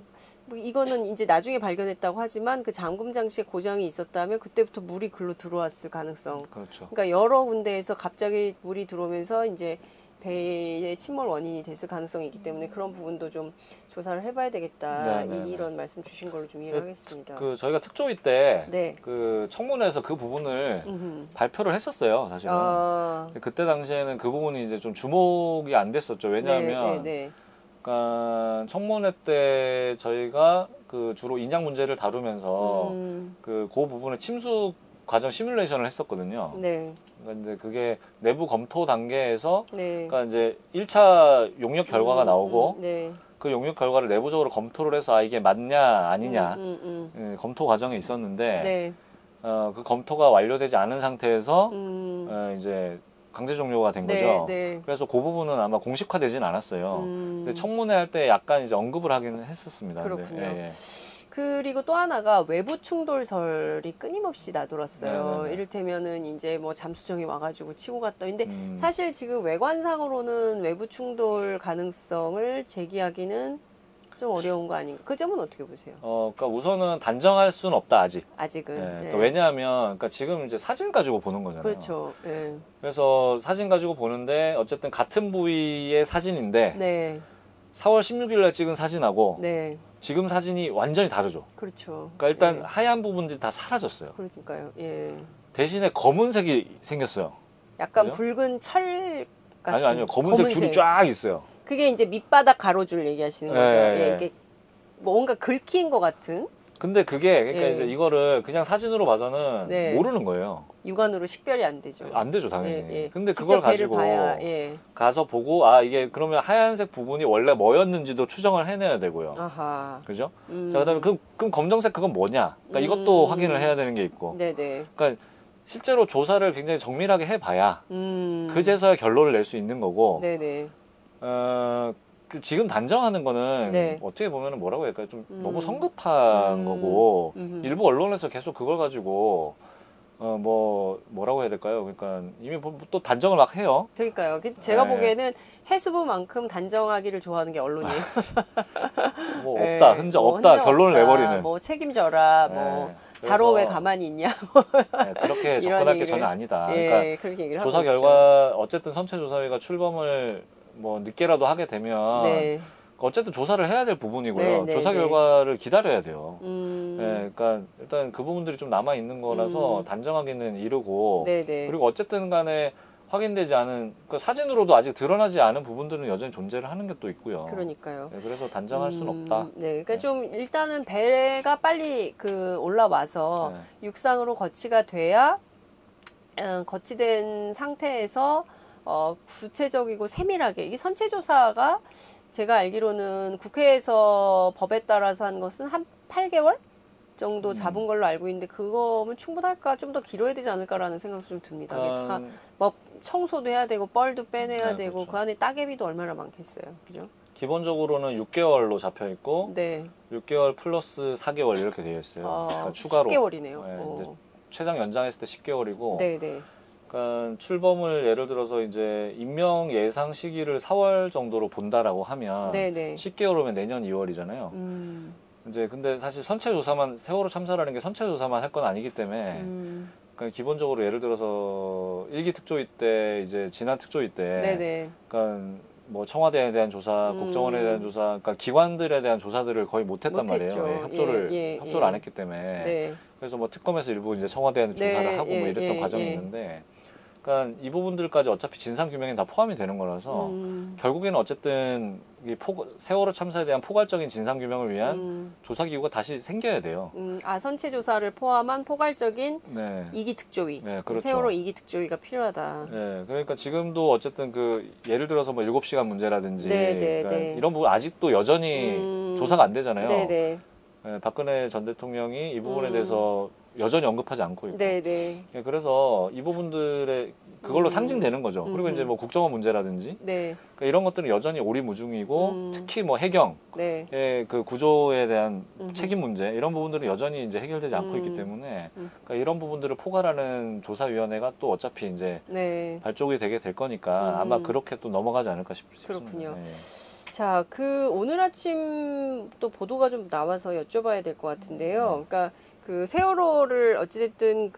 뭐 이거는 이제 나중에 발견했다고 하지만 그 잠금 장치에 고장이 있었다면 그때부터 물이 글로 들어왔을 가능성. 그렇죠. 그러니까 여러 군데에서 갑자기 물이 들어오면서 이제 배의 침몰 원인이 됐을 가능성이 있기 때문에 그런 부분도 좀 조사를 해봐야 되겠다. 이런 말씀 주신 걸로 좀 이해를 하겠습니다. 저희가 특조위 때 네. 그 청문회에서 그 부분을 발표를 했었어요, 사실은. 그때 당시에는 그 부분이 이제 좀 주목이 안 됐었죠. 왜냐하면 그러니까 청문회 때 저희가 그 주로 인양 문제를 다루면서 그 부분을 침수 과정 시뮬레이션을 했었거든요. 네. 그러니까 이제 그게 내부 검토 단계에서 네. 그러니까 이제 1차 용역 결과가 나오고 네. 그 용역 결과를 내부적으로 검토를 해서 이게 맞냐 아니냐 검토 과정이 있었는데 네. 그 검토가 완료되지 않은 상태에서 이제 강제 종료가 된 거죠. 네. 그래서 그 부분은 아마 공식화되진 않았어요. 근데 청문회 할 때 약간 이제 언급을 하기는 했었습니다. 그렇군요. 근데, 예. 그리고 또 하나가 외부 충돌설이 끊임없이 나돌았어요. 네네네. 이를테면은 이제 뭐 잠수정이 와가지고 치고 갔다. 근데 사실 지금 외관상으로는 외부 충돌 가능성을 제기하기는 좀 어려운 거 아닌가? 그 점은 어떻게 보세요? 그러니까 우선은 단정할 수는 없다 아직. 아직은. 예, 네. 그러니까 왜냐하면 그러니까 지금 이제 사진 가지고 보는 거잖아요. 그렇죠. 네. 그래서 사진 가지고 보는데 어쨌든 같은 부위의 사진인데 네. 4월 16일 날 찍은 사진하고 네. 지금 사진이 완전히 다르죠. 그렇죠. 그러니까 일단 네. 하얀 부분들이 다 사라졌어요. 그러니까요. 예. 대신에 검은색이 생겼어요. 약간 그죠? 붉은 철 같은. 아니요. 검은색 줄이 쫙 있어요. 그게 이제 밑바닥 가로줄 얘기하시는 거죠. 예, 이게 뭔가 긁힌 것 같은. 근데 그게 그러니까 예. 이제 이거를 그냥 사진으로 봐서는 네. 모르는 거예요. 육안으로 식별이 안 되죠. 안 되죠, 당연히. 예, 예. 근데 직접 그걸 가지고 봐야, 가서 보고 이게 그러면 하얀색 부분이 원래 뭐였는지도 추정을 해내야 되고요. 아하. 그죠? 자, 그다음에 그럼 검정색 그건 뭐냐? 그러니까 이것도 확인을 해야 되는 게 있고. 네네. 그러니까 실제로 조사를 굉장히 정밀하게 해봐야 그제서야 결론을 낼 수 있는 거고. 네네. 지금 단정하는 거는 네. 어떻게 보면 뭐라고 해야 될까요? 좀 너무 성급한 거고 일부 언론에서 계속 그걸 가지고 뭐라고 해야 될까요? 그러니까 이미 또 단정을 막 해요. 그러니까요. 제가 네. 보기에는 해수부만큼 단정하기를 좋아하는 게 언론이에요. 뭐 없다, 흔적 없다, 결론을 없다, 내버리는. 뭐 책임져라, 뭐 자로 왜 가만히 있냐. 그렇게 접근할 게 전혀 아니다. 그러니까 그렇게 얘기를 조사 하고 결과 어쨌든 선체조사위가 출범을 뭐 늦게라도 하게 되면 네. 어쨌든 조사를 해야 될 부분이고요. 네, 네, 조사 네. 결과를 기다려야 돼요. 그러니까 일단 그 부분들이 좀 남아 있는 거라서 단정하기는 이르고 네, 네. 그리고 어쨌든 간에 확인되지 않은 사진으로도 아직 드러나지 않은 부분들은 여전히 존재를 하는 게 또 있고요. 그러니까요. 네, 그래서 단정할 수는 없다. 네, 그러니까 네. 좀 일단은 배가 빨리 올라와서 육상으로 거치가 돼야 거치된 상태에서 구체적이고 세밀하게 이게 선체조사가 제가 알기로는 국회에서 법에 따라서 한 것은 한 8개월 정도 잡은 걸로 알고 있는데 그거면 충분할까? 좀 더 길어야 되지 않을까라는 생각이 좀 듭니다. 뭐 청소도 해야 되고 뻘도 빼내야 되고 그렇죠. 그 안에 따개비도 얼마나 많겠어요. 그죠? 기본적으로는 6개월로 잡혀 있고 네. 6개월 플러스 4개월 이렇게 되어 있어요. 그러니까 추가로 10개월이네요. 이제 최장 연장했을 때 10개월이고 네, 네. 그러니까 출범을 예를 들어서 이제 임명 예상 시기를 4월 정도로 본다라고 하면 네, 네. 10개월이면 내년 2월이잖아요. 이제 근데 사실 선체조사만 세월호 참사라는 게 선체조사만 할 건 아니기 때문에 그러니까 기본적으로 예를 들어서 1기 특조위 때 이제 지난 특조위 때 네네. 그러니까 뭐 청와대에 대한 조사, 국정원에 대한 조사, 그러니까 기관들에 대한 조사들을 거의 못했단 말이에요. 협조를 안 했기 때문에. 네. 그래서 뭐 특검에서 일부 이제 청와대에 조사를 하고 뭐 이랬던 과정이 있는데. 그러니까 이 부분들까지 어차피 진상규명에 다 포함이 되는 거라서 결국에는 어쨌든 이 세월호 참사에 대한 포괄적인 진상규명을 위한 조사기구가 다시 생겨야 돼요. 선체조사를 포함한 포괄적인 네. 2기 특조위. 네, 그렇죠. 세월호 2기 특조위가 필요하다. 네, 그러니까 지금도 어쨌든 예를 들어서 뭐 7시간 문제라든지 그러니까 이런 부분 아직도 여전히 조사가 안 되잖아요. 네네. 네, 박근혜 전 대통령이 이 부분에 대해서 여전히 언급하지 않고 있고. 네네. 네, 그래서 이 부분들의 그걸로 상징되는 거죠. 그리고 이제 뭐 국정원 문제라든지 네. 그러니까 이런 것들은 여전히 오리무중이고 특히 뭐 해경의 네. 그 구조에 대한 책임 문제 이런 부분들은 여전히 이제 해결되지 않고 있기 때문에 그러니까 이런 부분들을 포괄하는 조사위원회가 또 어차피 이제 발족이 되게 될 거니까 아마 그렇게 또 넘어가지 않을까 싶습니다. 그렇군요. 네. 자, 오늘 아침 또 보도가 좀 나와서 여쭤봐야 될 것 같은데요. 그러니까 그 세월호를 어찌됐든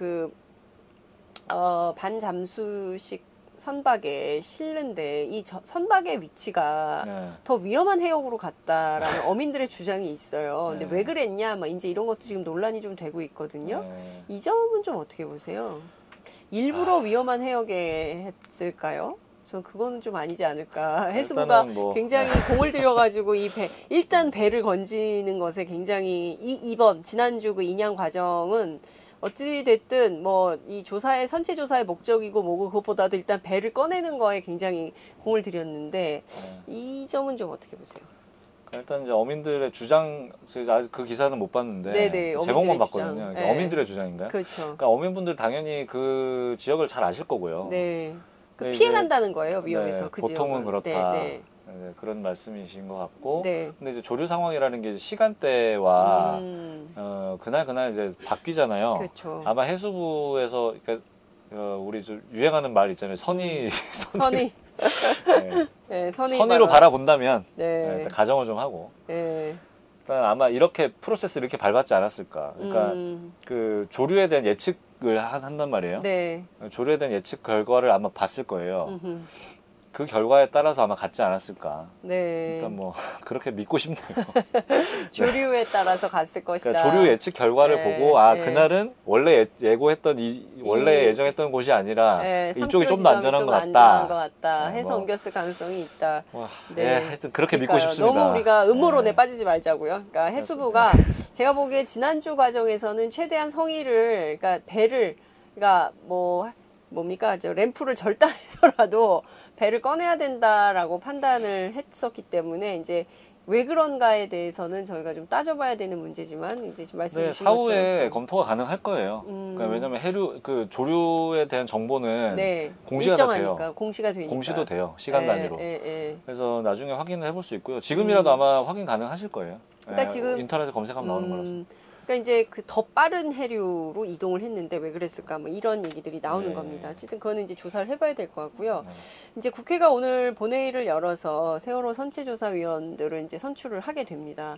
반잠수식 선박에 실는데 이 선박의 위치가 네. 더 위험한 해역으로 갔다라는 어민들의 주장이 있어요. 근데 네. 왜 그랬냐, 막 이제 이런 것도 지금 논란이 좀 되고 있거든요. 네. 이 점은 좀 어떻게 보세요? 일부러 위험한 해역에 했을까요? 전 그거는 좀 아니지 않을까. 해수부가 뭐, 굉장히 공을 들여가지고 일단 배를 건지는 것에 굉장히 이번 지난주 그 인양 과정은 어찌됐든 뭐 이 선체 조사의 목적이고 뭐고 그것보다도 일단 배를 꺼내는 거에 굉장히 공을 들였는데 이 점은 좀 어떻게 보세요? 일단 이제 어민들의 주장, 아직 그 기사는 못 봤는데 네네, 제목만 어민들의 봤거든요. 주장. 그러니까 네. 어민들의 주장인가요? 그렇죠. 그러니까 어민분들 당연히 그 지역을 잘 아실 거고요. 네. 근데 피해간다는 거예요, 위험해서. 네, 그 보통은 지역은. 그렇다. 네, 네, 그런 말씀이신 것 같고. 네. 근데 이제 조류 상황이라는 게 시간대와 그날 이제 바뀌잖아요. 그렇죠. 아마 해수부에서 그러니까 우리 유행하는 말 있잖아요. 선의. 네. 네, 선의로 바라본다면 네. 일단 가정을 좀 하고. 네. 일단 아마 프로세스를 이렇게 밟았지 않았을까. 그러니까 그 조류에 대한 예측을 한단 말이에요. 네. 조류에 대한 예측 결과를 아마 봤을 거예요. 그 결과에 따라서 아마 갔지 않았을까. 네. 일단 뭐 그렇게 믿고 싶네요. 조류에 따라서 갔을 것이다. 그러니까 조류 예측 결과를 네. 보고 네. 그날은 원래 예고했던 원래 예정했던 곳이 아니라 이쪽이 좀 더 안전한 것 같다. 해서 옮겼을 가능성이 있다. 네. 하여튼 그렇게 믿고 그러니까요. 싶습니다. 너무 우리가 음모론에 빠지지 말자고요. 그러니까 해수부가 제가 보기에 지난주 과정에서는 최대한 성의를, 그러니까 배를, 그러니까 뭡니까? 램프를 절단해서라도 배를 꺼내야 된다라고 판단을 했었기 때문에 이제 왜 그런가에 대해서는 저희가 좀 따져봐야 되는 문제지만 이제 좀 말씀 주신 것처럼 사후에 검토가 가능할 거예요. 그러니까 왜냐하면 조류에 대한 정보는 공시가 일정하니까, 돼요. 공시가 되니까. 공시도 돼요. 시간 단위로. 그래서 나중에 확인을 해볼 수 있고요. 지금이라도 아마 확인 가능하실 거예요. 그러니까 지금 인터넷에 검색하면 나오는 거라서. 그러니까 이제 더 빠른 해류로 이동을 했는데 왜 그랬을까? 뭐 이런 얘기들이 나오는 겁니다. 어쨌든 그거는 이제 조사를 해봐야 될 것 같고요. 이제 국회가 오늘 본회의를 열어서 세월호 선체조사위원들을 이제 선출을 하게 됩니다.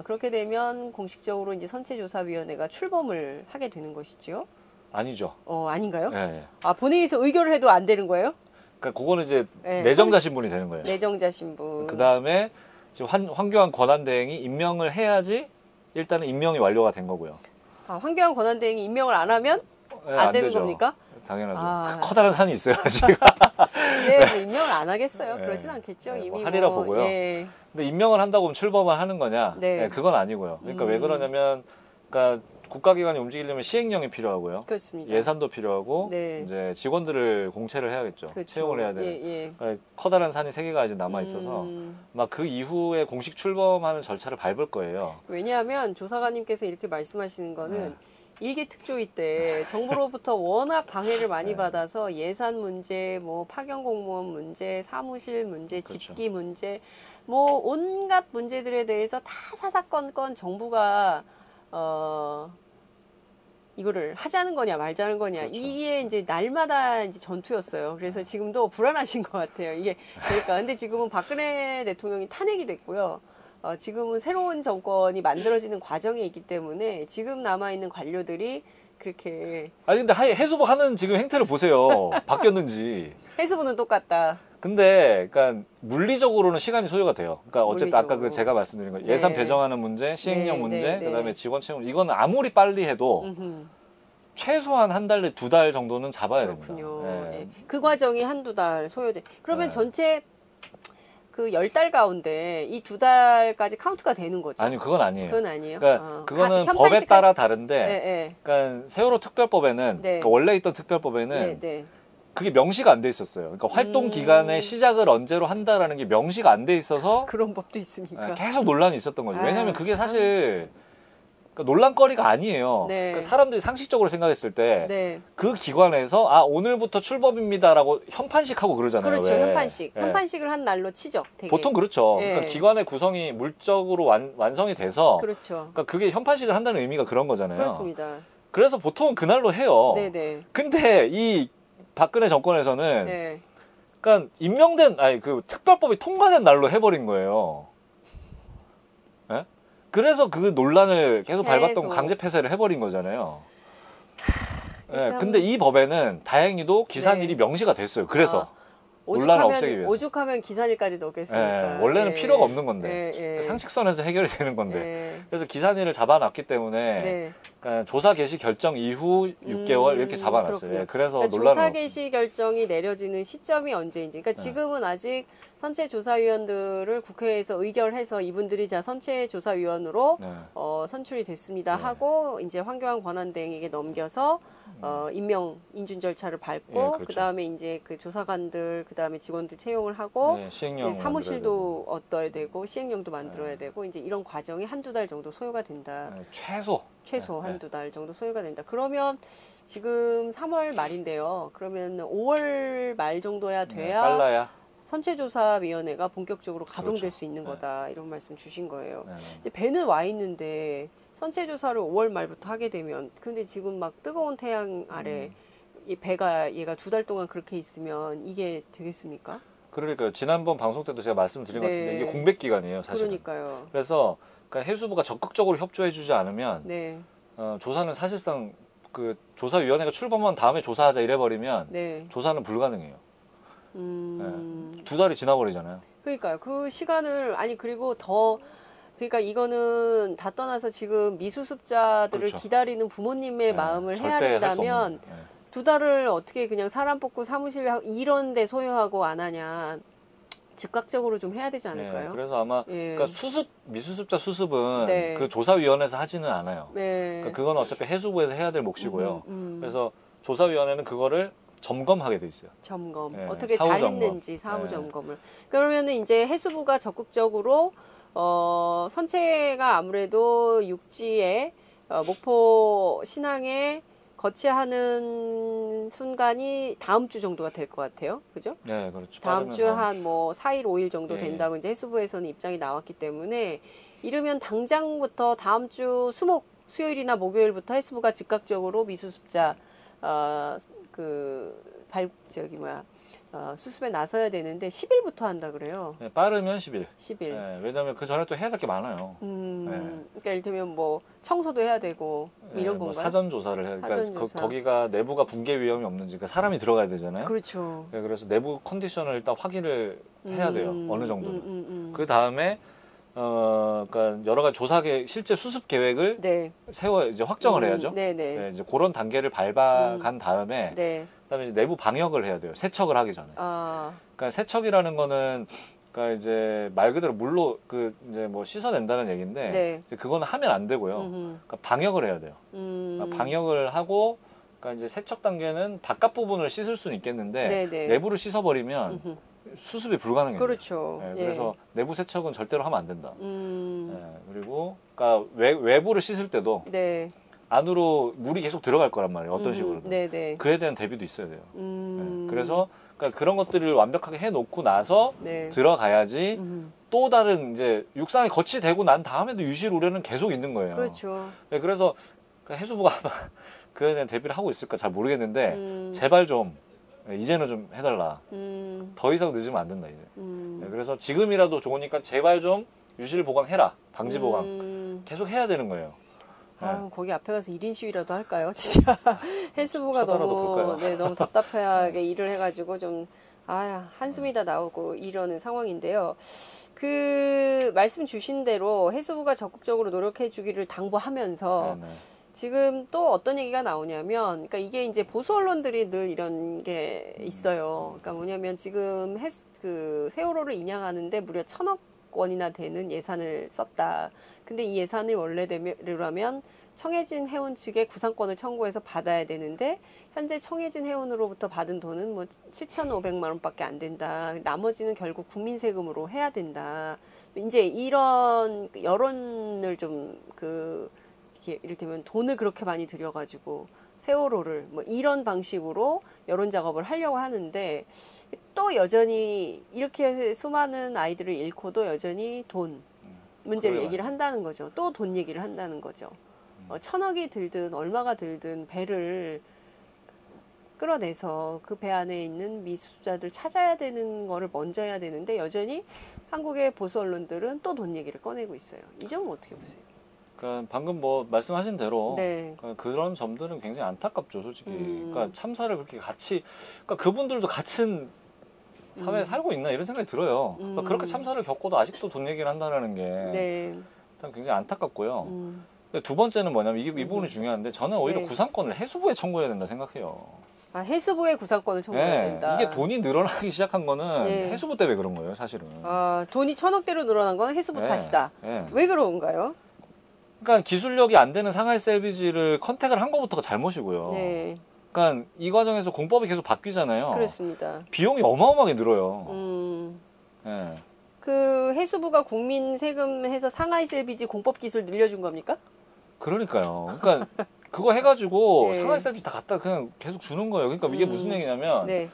그렇게 되면 공식적으로 이제 선체조사위원회가 출범을 하게 되는 것이죠. 아니죠. 아닌가요? 네. 본회의에서 의결을 해도 안 되는 거예요? 그러니까 그거는 이제 내정자 신분이 되는 거예요. 내정자 신분. 그 다음에 황교안 권한대행이 임명을 해야지 일단은 임명이 완료가 된 거고요. 황교안 권한대행이 임명을 안 하면 안 되는 되죠. 겁니까? 당연하죠. 커다란 산이 있어요, 아직. 네, 임명을 안 하겠어요. 그러진 않겠죠. 이미 하리라 보고요. 근데 임명을 한다고 하면 출범을 하는 거냐? 그건 아니고요. 그러니까 왜 그러냐면, 그러니까 국가기관이 움직이려면 시행령이 필요하고요. 그렇습니다. 예산도 필요하고, 이제 직원들을 공채를 해야겠죠. 그렇죠. 채용을 해야 돼요. 그러니까 커다란 산이 3개가 아직 남아 있어서 막 그 이후에 공식 출범하는 절차를 밟을 거예요. 왜냐하면 조사관님께서 이렇게 말씀하시는 거는 일개 특조위 때 정부로부터 워낙 방해를 많이 받아서 예산 문제, 파견 공무원 문제, 사무실 문제, 집기 문제, 온갖 문제들에 대해서 다 사사건건 정부가 이거를 하자는 거냐 말자는 거냐, 이게 이제 날마다 이제 전투였어요. 그래서 지금도 불안하신 것 같아요. 이게 그러니까 근데 지금은 박근혜 대통령이 탄핵이 됐고요. 지금은 새로운 정권이 만들어지는 과정에 있기 때문에 지금 남아있는 관료들이 그렇게. 근데 해수부 하는 지금 행태를 보세요. 바뀌었는지. 해수부는 똑같다. 근데, 그러니까, 물리적으로는 시간이 소요가 돼요. 그러니까, 어쨌든 물리적으로. 아까 제가 말씀드린 거, 예산 배정하는 문제, 시행령 문제, 그 다음에 직원 채용, 이건 아무리 빨리 해도 최소한 한 달, 2달 정도는 잡아야 그렇군요. 됩니다. 그 과정이 한두 달 소요돼. 그러면 전체 그 10달 가운데 이 2달까지 카운트가 되는 거죠? 아니, 그건 아니에요. 그건 아니에요. 그러니까 그거는 법에 따라 다른데, 그러니까 세월호 특별법에는, 그러니까 원래 있던 특별법에는 그게 명시가 안 돼 있었어요. 그러니까 활동 기간의 시작을 언제로 한다라는 게 명시가 안 돼 있어서 그런 법도 있습니까? 계속 논란이 있었던 거죠. 왜냐하면 그게 사실 그러니까 논란거리가 아니에요. 그러니까 사람들이 상식적으로 생각했을 때 그 기관에서 오늘부터 출범입니다라고 현판식하고 그러잖아요. 그렇죠. 왜? 현판식. 현판식을 한 날로 치죠. 되게. 보통 그렇죠. 그러니까 기관의 구성이 물적으로 완성이 돼서 그렇죠. 그러니까 그게 현판식을 한다는 의미가 그런 거잖아요. 그렇습니다. 그래서 보통은 그날로 해요. 근데 이 박근혜 정권에서는 그러니까 임명된 아니 그 특별법이 통과된 날로 해버린 거예요. 예? 그래서 그 논란을 계속 밟았던 강제 폐쇄를 해버린 거잖아요. 예, 근데 이 법에는 다행히도 기산일이 명시가 됐어요. 그래서 논란을 없애기 위해서. 오죽하면 기산일까지 넣겠습니까? 예, 원래는 필요가 없는 건데 그러니까 상식선에서 해결이 되는 건데 그래서 기산일을 잡아놨기 때문에 그러니까 조사 개시 결정 이후 6개월 이렇게 잡아놨어요. 예, 그래서 그러니까 논란은 조사 개시 결정이 내려지는 시점이 언제인지. 그러니까 지금은 아직 선체조사위원들을 국회에서 의결해서 이분들이 자 선체조사위원으로 선출이 됐습니다 하고 이제 황교안 권한대행에게 넘겨서 임명 인준 절차를 밟고 그렇죠. 그다음에 이제 그 조사관들 그다음에 직원들 채용을 하고 시행령 사무실도 얻어야 되고 시행령도 만들어야 되고 이제 이런 과정이 한두 달 정도 소요가 된다. 최소 한두 달 정도 소요가 된다. 그러면 지금 3월 말인데요. 그러면 5월 말 정도야 돼야 빨라야. 선체조사위원회가 본격적으로 가동될 그렇죠. 수 있는 거다. 이런 말씀 주신 거예요. 근데 배는 와 있는데 선체조사를 5월 말부터 하게 되면 근데 지금 막 뜨거운 태양 아래 이 배가 얘가 2달 동안 그렇게 있으면 이게 되겠습니까? 그러니까요. 지난번 방송 때도 제가 말씀드린 것 같은데 이게 공백 기간이에요. 사실은. 그러니까요. 그래서 그러니까 해수부가 적극적으로 협조해주지 않으면 조사는 사실상 그 조사위원회가 출범한 다음에 조사하자 이래버리면 조사는 불가능해요. 2달이 지나버리잖아요. 그러니까요. 그 시간을 아니 그리고 더 그러니까 이거는 다 떠나서 지금 미수습자들을 기다리는 부모님의 마음을 해야 된다면 2달을 어떻게 그냥 사람 뽑고 사무실 이런 데 소요하고 안 하냐. 즉각적으로 좀 해야 되지 않을까요? 그래서 아마 그러니까 미수습자 수습은 그 조사위원회에서 하지는 않아요. 그러니까 그건 어차피 해수부에서 해야 될 몫이고요. 그래서 조사위원회는 그거를 점검하게 돼 있어요. 어떻게 잘했는지 사후 점검을. 그러면은 이제 해수부가 적극적으로 선체가 아무래도 육지에 목포 신항에 거치하는 순간이 다음 주 정도가 될 것 같아요. 그죠? 네, 그렇죠. 다음 주 한 뭐 4일, 5일 정도 된다고 이제 해수부에서는 입장이 나왔기 때문에 이르면 당장부터 다음 주 수요일이나 목요일부터 해수부가 즉각적으로 미수습자 수습에 나서야 되는데 10일부터 한다 그래요. 빠르면 10일. 왜냐하면 그 전에 또 해야 될 게 많아요. 그러니까 이를테면 뭐 청소도 해야 되고 이런 건가요? 사전 조사를 해야 그러니까 거기가 내부가 붕괴 위험이 없는지 그러니까 사람이 들어가야 되잖아요. 그렇죠. 그래서 내부 컨디션을 일단 확인을 해야 돼요. 어느 정도는. 그 다음에 그러니까 여러 가지 실제 수습 계획을 이제 확정을 해야죠. 이제 그런 단계를 밟아간 다음에 그다음에 이제 내부 방역을 해야 돼요. 세척을 하기 전에. 그러니까 세척이라는 거는 그러니까 이제 말 그대로 물로 이제 뭐 씻어낸다는 얘기인데 그거는 하면 안 되고요. 그러니까 방역을 해야 돼요. 그러니까 방역을 하고 그러니까 이제 세척 단계는 바깥 부분을 씻을 수는 있겠는데 내부를 씻어버리면 수습이 불가능해요. 그렇죠. 그래서 내부 세척은 절대로 하면 안 된다. 그리고 그러니까 외부를 씻을 때도 안으로 물이 계속 들어갈 거란 말이에요. 어떤 식으로든. 그에 대한 대비도 있어야 돼요. 그래서 그러니까 그런 것들을 완벽하게 해놓고 나서 들어가야지 또 다른 이제 육상에 거치되고 난 다음에도 유실 우려는 계속 있는 거예요. 그렇죠. 그래서 해수부가 아마 그에 대한 대비를 하고 있을까 잘 모르겠는데 제발 좀 이제는 좀 해달라. 더 이상 늦으면 안 된다 이제. 그래서 지금이라도 좋으니까 제발 좀 유실 보강해라. 방지 보강 계속 해야 되는 거예요. 거기 앞에 가서 1인 시위라도 할까요? 진짜 해수부가 너무 답답하게 일을 해가지고 좀 한숨이 다 나오고 이러는 상황인데요. 그 말씀 주신 대로 해수부가 적극적으로 노력해 주기를 당부하면서 지금 또 어떤 얘기가 나오냐면, 그러니까 이게 이제 보수 언론들이 늘 이런 게 있어요. 그러니까 뭐냐면 지금 세월호를 인양하는데 무려 1,000억 원이나 되는 예산을 썼다. 근데 이 예산이 원래대로라면 청해진 해운 측에 구상권을 청구해서 받아야 되는데 현재 청해진 해운으로부터 받은 돈은 뭐 7,500만 원밖에 안 된다. 나머지는 결국 국민 세금으로 해야 된다. 이제 이런 여론을 좀 이를테면 돈을 그렇게 많이 들여가지고 세월호를 뭐 이런 방식으로 여론 작업을 하려고 하는데 또 여전히 이렇게 수많은 아이들을 잃고도 여전히 돈 문제를 얘기를 한다는 거죠. 또 돈 얘기를 한다는 거죠. 1,000억이 들든 얼마가 들든 배를 끌어내서 그 배 안에 있는 미수자들 찾아야 되는 거를 먼저 해야 되는데 여전히 한국의 보수 언론들은 또 돈 얘기를 꺼내고 있어요. 이 점은 어떻게 보세요? 그러니까 방금 뭐 말씀하신 대로 네. 그러니까 그런 점들은 굉장히 안타깝죠, 솔직히. 그러니까 참사를 그렇게 같이, 그러니까 그분들도 같은 사회에 살고 있나 이런 생각이 들어요. 그러니까 그렇게 참사를 겪고도 아직도 돈 얘기를 한다는 게 네. 일단 굉장히 안타깝고요. 근데 두 번째는 뭐냐면 이 부분이 중요한데 저는 오히려 네. 구상권을 해수부에 청구해야 된다 생각해요. 아, 해수부의 구상권을 청구해야 네, 된다. 이게 돈이 늘어나기 시작한 거는 네. 해수부 때문에 그런 거예요, 사실은. 아, 돈이 1,000억대로 늘어난 건 해수부 네. 탓이다. 네. 왜 그런가요? 그러니까 기술력이 안 되는 상하이 셀비지를 컨택을 한 것부터가 잘못이고요. 네. 그러니까 이 과정에서 공법이 계속 바뀌잖아요. 그렇습니다. 비용이 어마어마하게 늘어요. 네. 그 해수부가 국민 세금 해서 상하이 셀비지 공법 기술 늘려준 겁니까? 그러니까요. 그러니까 그거 해가지고 네. 상하이 셀비지 다 갖다 그냥 계속 주는 거예요. 그러니까 이게 무슨 얘기냐면, 네.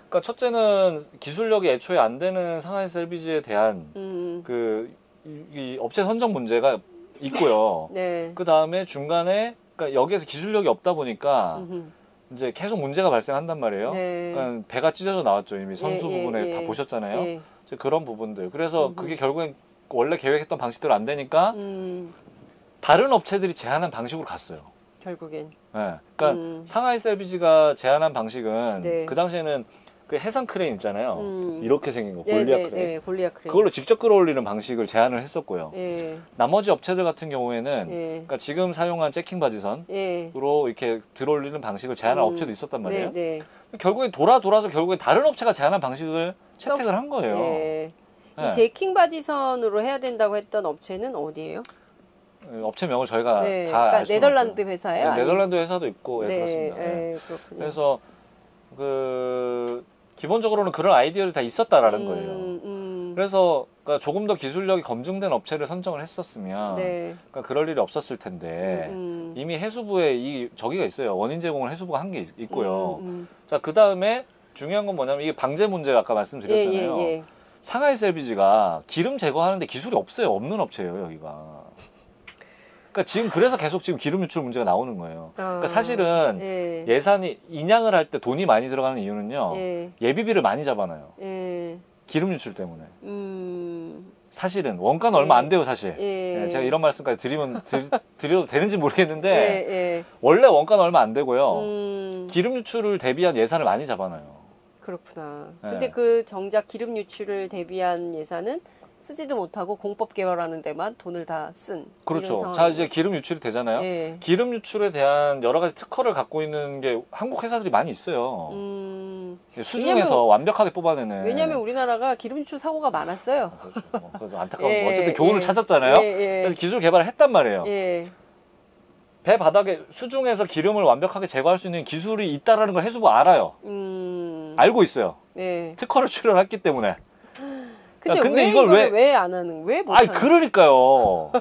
그러니까 첫째는 기술력이 애초에 안 되는 상하이 셀비지에 대한 이 업체 선정 문제가 있고요. 네. 그 다음에 중간에 그러니까 여기에서 기술력이 없다 보니까 이제 계속 문제가 발생한단 말이에요. 네. 그러니까 배가 찢어져 나왔죠. 이미 선수 예, 부분에 예. 다 보셨잖아요. 예. 이제 그런 부분들. 그래서 그게 결국엔 원래 계획했던 방식대로 안 되니까 다른 업체들이 제안한 방식으로 갔어요. 결국엔. 네. 그러니까 상하이 셀비지가 제안한 방식은 네. 그 당시에는 그 해상 크레인 있잖아요. 이렇게 생긴 거, 네, 골리아 네, 크레인. 네, 골리아 크레인. 그걸로 직접 끌어올리는 방식을 제안을 했었고요. 예. 나머지 업체들 같은 경우에는 예. 그러니까 지금 사용한 잭킹 바지선으로 예. 이렇게 들어올리는 방식을 제안한 업체도 있었단 말이에요. 네, 네. 결국엔 돌아서 결국엔 다른 업체가 제안한 방식을 채택을 한 거예요. 예. 네. 이 제킹 바지선으로 해야 된다고 했던 업체는 어디예요? 업체명을 저희가 네. 다 그러니까 알 수는 네덜란드 없고요. 회사예요? 네, 네덜란드 회사도 있고 예, 네, 그렇습니다. 예. 예, 그렇군요. 그래서 기본적으로는 그런 아이디어들이 다 있었다라는 거예요. 그래서 그러니까 조금 더 기술력이 검증된 업체를 선정을 했었으면 네. 그러니까 그럴 일이 없었을 텐데 이미 해수부에 저기가 있어요. 원인 제공을 해수부가 한 게 있고요. 자, 그 다음에 중요한 건 뭐냐면 이게 방제 문제가 아까 말씀드렸잖아요. 예. 상하이 셀비지가 기름 제거하는데 기술이 없어요. 없는 업체예요, 여기가. 그러니까 지금 그래서 계속 지금 기름 유출 문제가 나오는 거예요. 그러니까 사실은 예. 예산이 인양을 할 때 돈이 많이 들어가는 이유는요. 예. 예비비를 많이 잡아놔요. 예. 기름 유출 때문에. 사실은 예. 원가는 얼마 안 돼요, 사실. 예. 예, 제가 이런 말씀까지 드려도 되는지 모르겠는데 예. 원래 원가는 얼마 안 되고요. 기름 유출을 대비한 예산을 많이 잡아놔요. 그렇구나. 네. 근데 그 정작 기름 유출을 대비한 예산은 쓰지도 못하고 공법 개발하는 데만 돈을 다 쓴. 그렇죠. 자, 이제 기름 유출이 되잖아요. 예. 기름 유출에 대한 여러 가지 특허를 갖고 있는 게 한국 회사들이 많이 있어요. 수중에서 완벽하게 뽑아내는. 왜냐하면 우리나라가 기름 유출 사고가 많았어요. 그렇죠. 그래도 안타까운 예, 어쨌든 교훈을 예. 찾았잖아요. 예. 그래서 기술 개발을 했단 말이에요. 예. 배 바닥에 수중에서 기름을 완벽하게 제거할 수 있는 기술이 있다라는 걸 해수부가 알아요. 알고 있어요. 예. 특허를 출연했기 때문에. 근데 왜 이걸 왜 안 하는? 왜 못 하는? 그러니까요.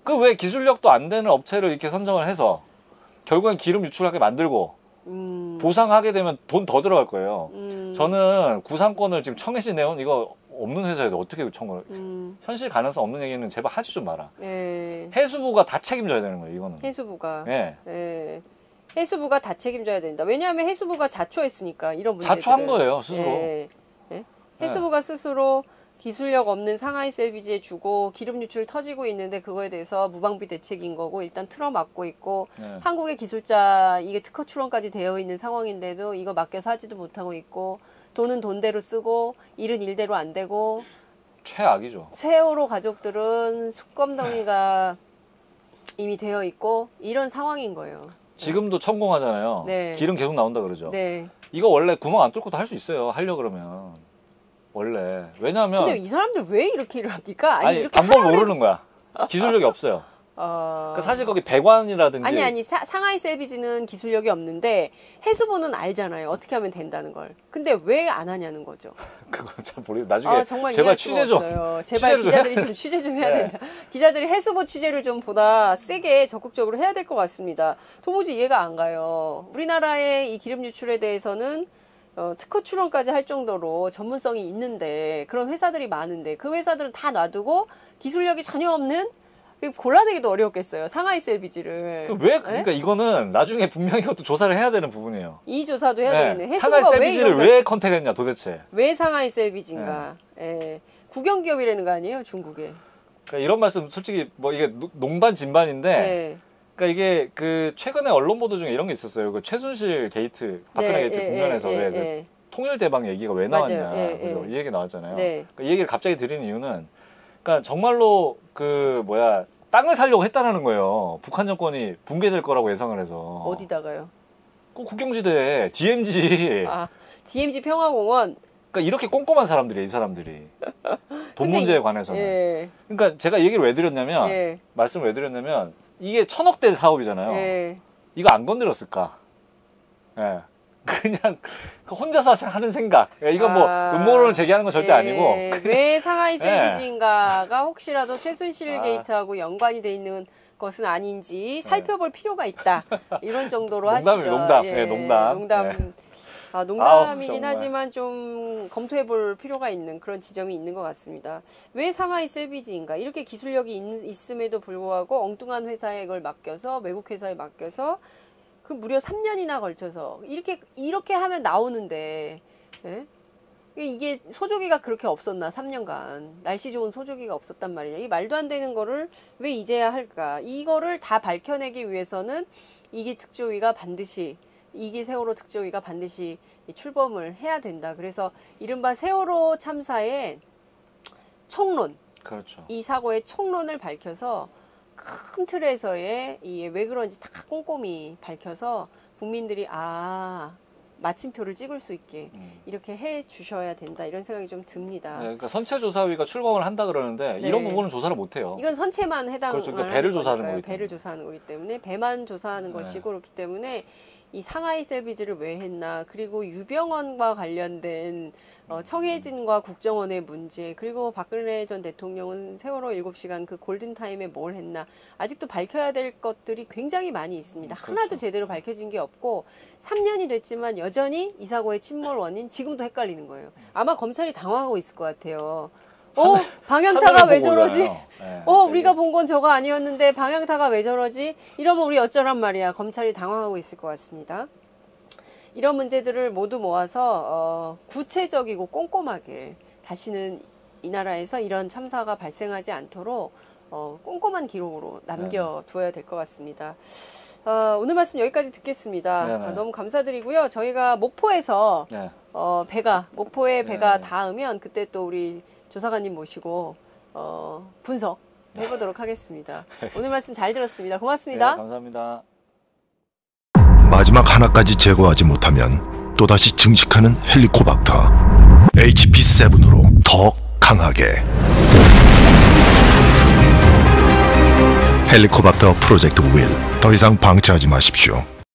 그 왜 기술력도 안 되는 업체를 이렇게 선정을 해서 결국엔 기름 유출하게 만들고 보상하게 되면 돈 더 들어갈 거예요. 저는 구상권을 지금 청해시 내온 이거 없는 회사에도 어떻게 청구를 현실 가능성 없는 얘기는 제발 하지 좀 마라. 예. 해수부가 다 책임져야 되는 거예요, 이거는. 해수부가. 예. 예. 해수부가 다 책임져야 된다. 왜냐하면 해수부가 자초했으니까 이런 문제들. 자초한 거예요, 스스로. 예. 예? 해수부가 스스로 기술력 없는 상하이 셀비지에 주고 기름 유출 터지고 있는데 그거에 대해서 무방비 대책인 거고 일단 틀어막고 있고 한국의 기술자 이게 특허 출원까지 되어 있는 상황인데도 이거 맡겨서 하지도 못하고 있고 돈은 돈대로 쓰고 일은 일대로 안 되고 최악이죠. 세월호 가족들은 숙검덩이가 이미 되어 있고 이런 상황인 거예요. 지금도 천공하잖아요. 네. 기름 계속 나온다 그러죠. 네. 이거 원래 구멍 안 뚫고도 할 수 있어요. 하려 그러면. 원래. 왜냐하면 근데 이 사람들 왜 이렇게 일을 합니까? 아니 이렇게 방법을 모르는 거야. 기술력이 없어요. 그러니까 사실 거기 배관이라든지 아니 상하이 셀비지는 기술력이 없는데 해수부는 알잖아요. 어떻게 하면 된다는 걸. 근데 왜 안 하냐는 거죠. 그거 참 모르겠어요. 나중에 정말 제발 이해할 취재 수가 좀 없어요. 제발 기자들이 좀 취재 좀 해야 네. 된다. 기자들이 해수부 취재를 좀 보다 세게 적극적으로 해야 될 것 같습니다. 도무지 이해가 안 가요. 우리나라의 이 기름 유출에 대해서는 특허 출원까지 할 정도로 전문성이 있는데 그런 회사들이 많은데 그 회사들은 다 놔두고 기술력이 전혀 없는 골라내기도 어려웠겠어요. 상하이 셀비지를. 왜 그러니까 이거는 나중에 분명히 이것도 조사를 해야 되는 부분이에요. 이 조사도 해야 되겠네. 상하이 셀비지를 왜 컨택했냐 도대체. 왜 상하이 셀비지인가. 예. 국영기업이라는 거 아니에요, 중국에. 그러니까 이런 말씀 솔직히 뭐 이게 농반 진반인데. 네. 그러니까 이게 그 최근에 언론 보도 중에 이런 게 있었어요. 그 최순실 게이트, 박근혜 게이트 국면에서 왜 그 통일 대박 얘기가 왜 나왔냐, 그죠? 이 얘기 나왔잖아요. 그러니까 이 얘기를 갑자기 드리는 이유는, 그러니까 정말로 그 뭐야 땅을 살려고 했다라는 거예요. 북한 정권이 붕괴될 거라고 예상을 해서. 어디다가요? 그 국경지대에 DMZ. 아, DMZ 평화공원. 그러니까 이렇게 꼼꼼한 사람들이 이 사람들이 돈 문제에 관해서는. 그러니까 제가 얘기를 왜 드렸냐면, 말씀을 왜 드렸냐면. 이게 1000억대 사업이잖아요. 이거 안 건드렸을까? 예. 그냥 혼자서 하는 생각. 이건 뭐 음모론을 제기하는 건 절대 아니고. 왜 상하이 셀비지인가가 혹시라도 최순실 게이트하고 연관이 돼 있는 것은 아닌지 살펴볼 필요가 있다. 이런 정도로 하시죠. 농담. 농담. 농담. 농담이긴 하지만 좀 검토해볼 필요가 있는 그런 지점이 있는 것 같습니다. 왜 상하이 셀비지인가? 이렇게 기술력이 있음에도 불구하고 엉뚱한 회사에 이걸 맡겨서 외국 회사에 맡겨서 그 무려 3년이나 걸쳐서 이렇게 하면 나오는데 이게 소조기가 그렇게 없었나 3년간 날씨 좋은 소조기가 없었단 말이냐. 이 말도 안 되는 거를 왜 이제야 할까? 이거를 다 밝혀내기 위해서는 이기 세월호 특조위가 반드시 출범을 해야 된다. 그래서 이른바 세월호 참사의 총론, 그렇죠. 이 사고의 총론을 밝혀서 큰 틀에서의 왜 그런지 다 꼼꼼히 밝혀서 국민들이 마침표를 찍을 수 있게 이렇게 해 주셔야 된다. 이런 생각이 좀 듭니다. 그러니까 선체조사위가 출범을 한다 그러는데 이런 부분은 조사를 못 해요. 이건 선체만 해당을 그렇죠. 그러니까 배를 조사하는 거기 때문에. 배를 조사하는 거기 때문에 배만 조사하는 것이고 그렇기 때문에 이 상하이 셀비지를 왜 했나, 그리고 유병헌과 관련된 청해진과 국정원의 문제, 그리고 박근혜 전 대통령은 세월호 7시간 그 골든타임에 뭘 했나, 아직도 밝혀야 될 것들이 굉장히 많이 있습니다. 그렇죠. 하나도 제대로 밝혀진 게 없고 3년이 됐지만 여전히 이 사고의 침몰 원인 지금도 헷갈리는 거예요. 아마 검찰이 당황하고 있을 것 같아요. 방향타가 왜 저러지? 우리가 본 건 저거 아니었는데 방향타가 왜 저러지? 이러면 우리 어쩌란 말이야. 검찰이 당황하고 있을 것 같습니다. 이런 문제들을 모두 모아서 구체적이고 꼼꼼하게 다시는 이 나라에서 이런 참사가 발생하지 않도록 꼼꼼한 기록으로 남겨두어야 될 것 같습니다. 오늘 말씀 여기까지 듣겠습니다. 너무 감사드리고요. 저희가 목포에서 목포에 배가 닿으면 그때 또 우리 조사관님 모시고 분석 해보도록 하겠습니다. 오늘 말씀 잘 들었습니다. 고맙습니다. 감사합니다. 마지막 하나까지 제거하지 못하면 또다시 증식하는 헬리코박터. HP7으로 더 강하게. 헬리코박터 프로젝트 윌. 더 이상 방치하지 마십시오.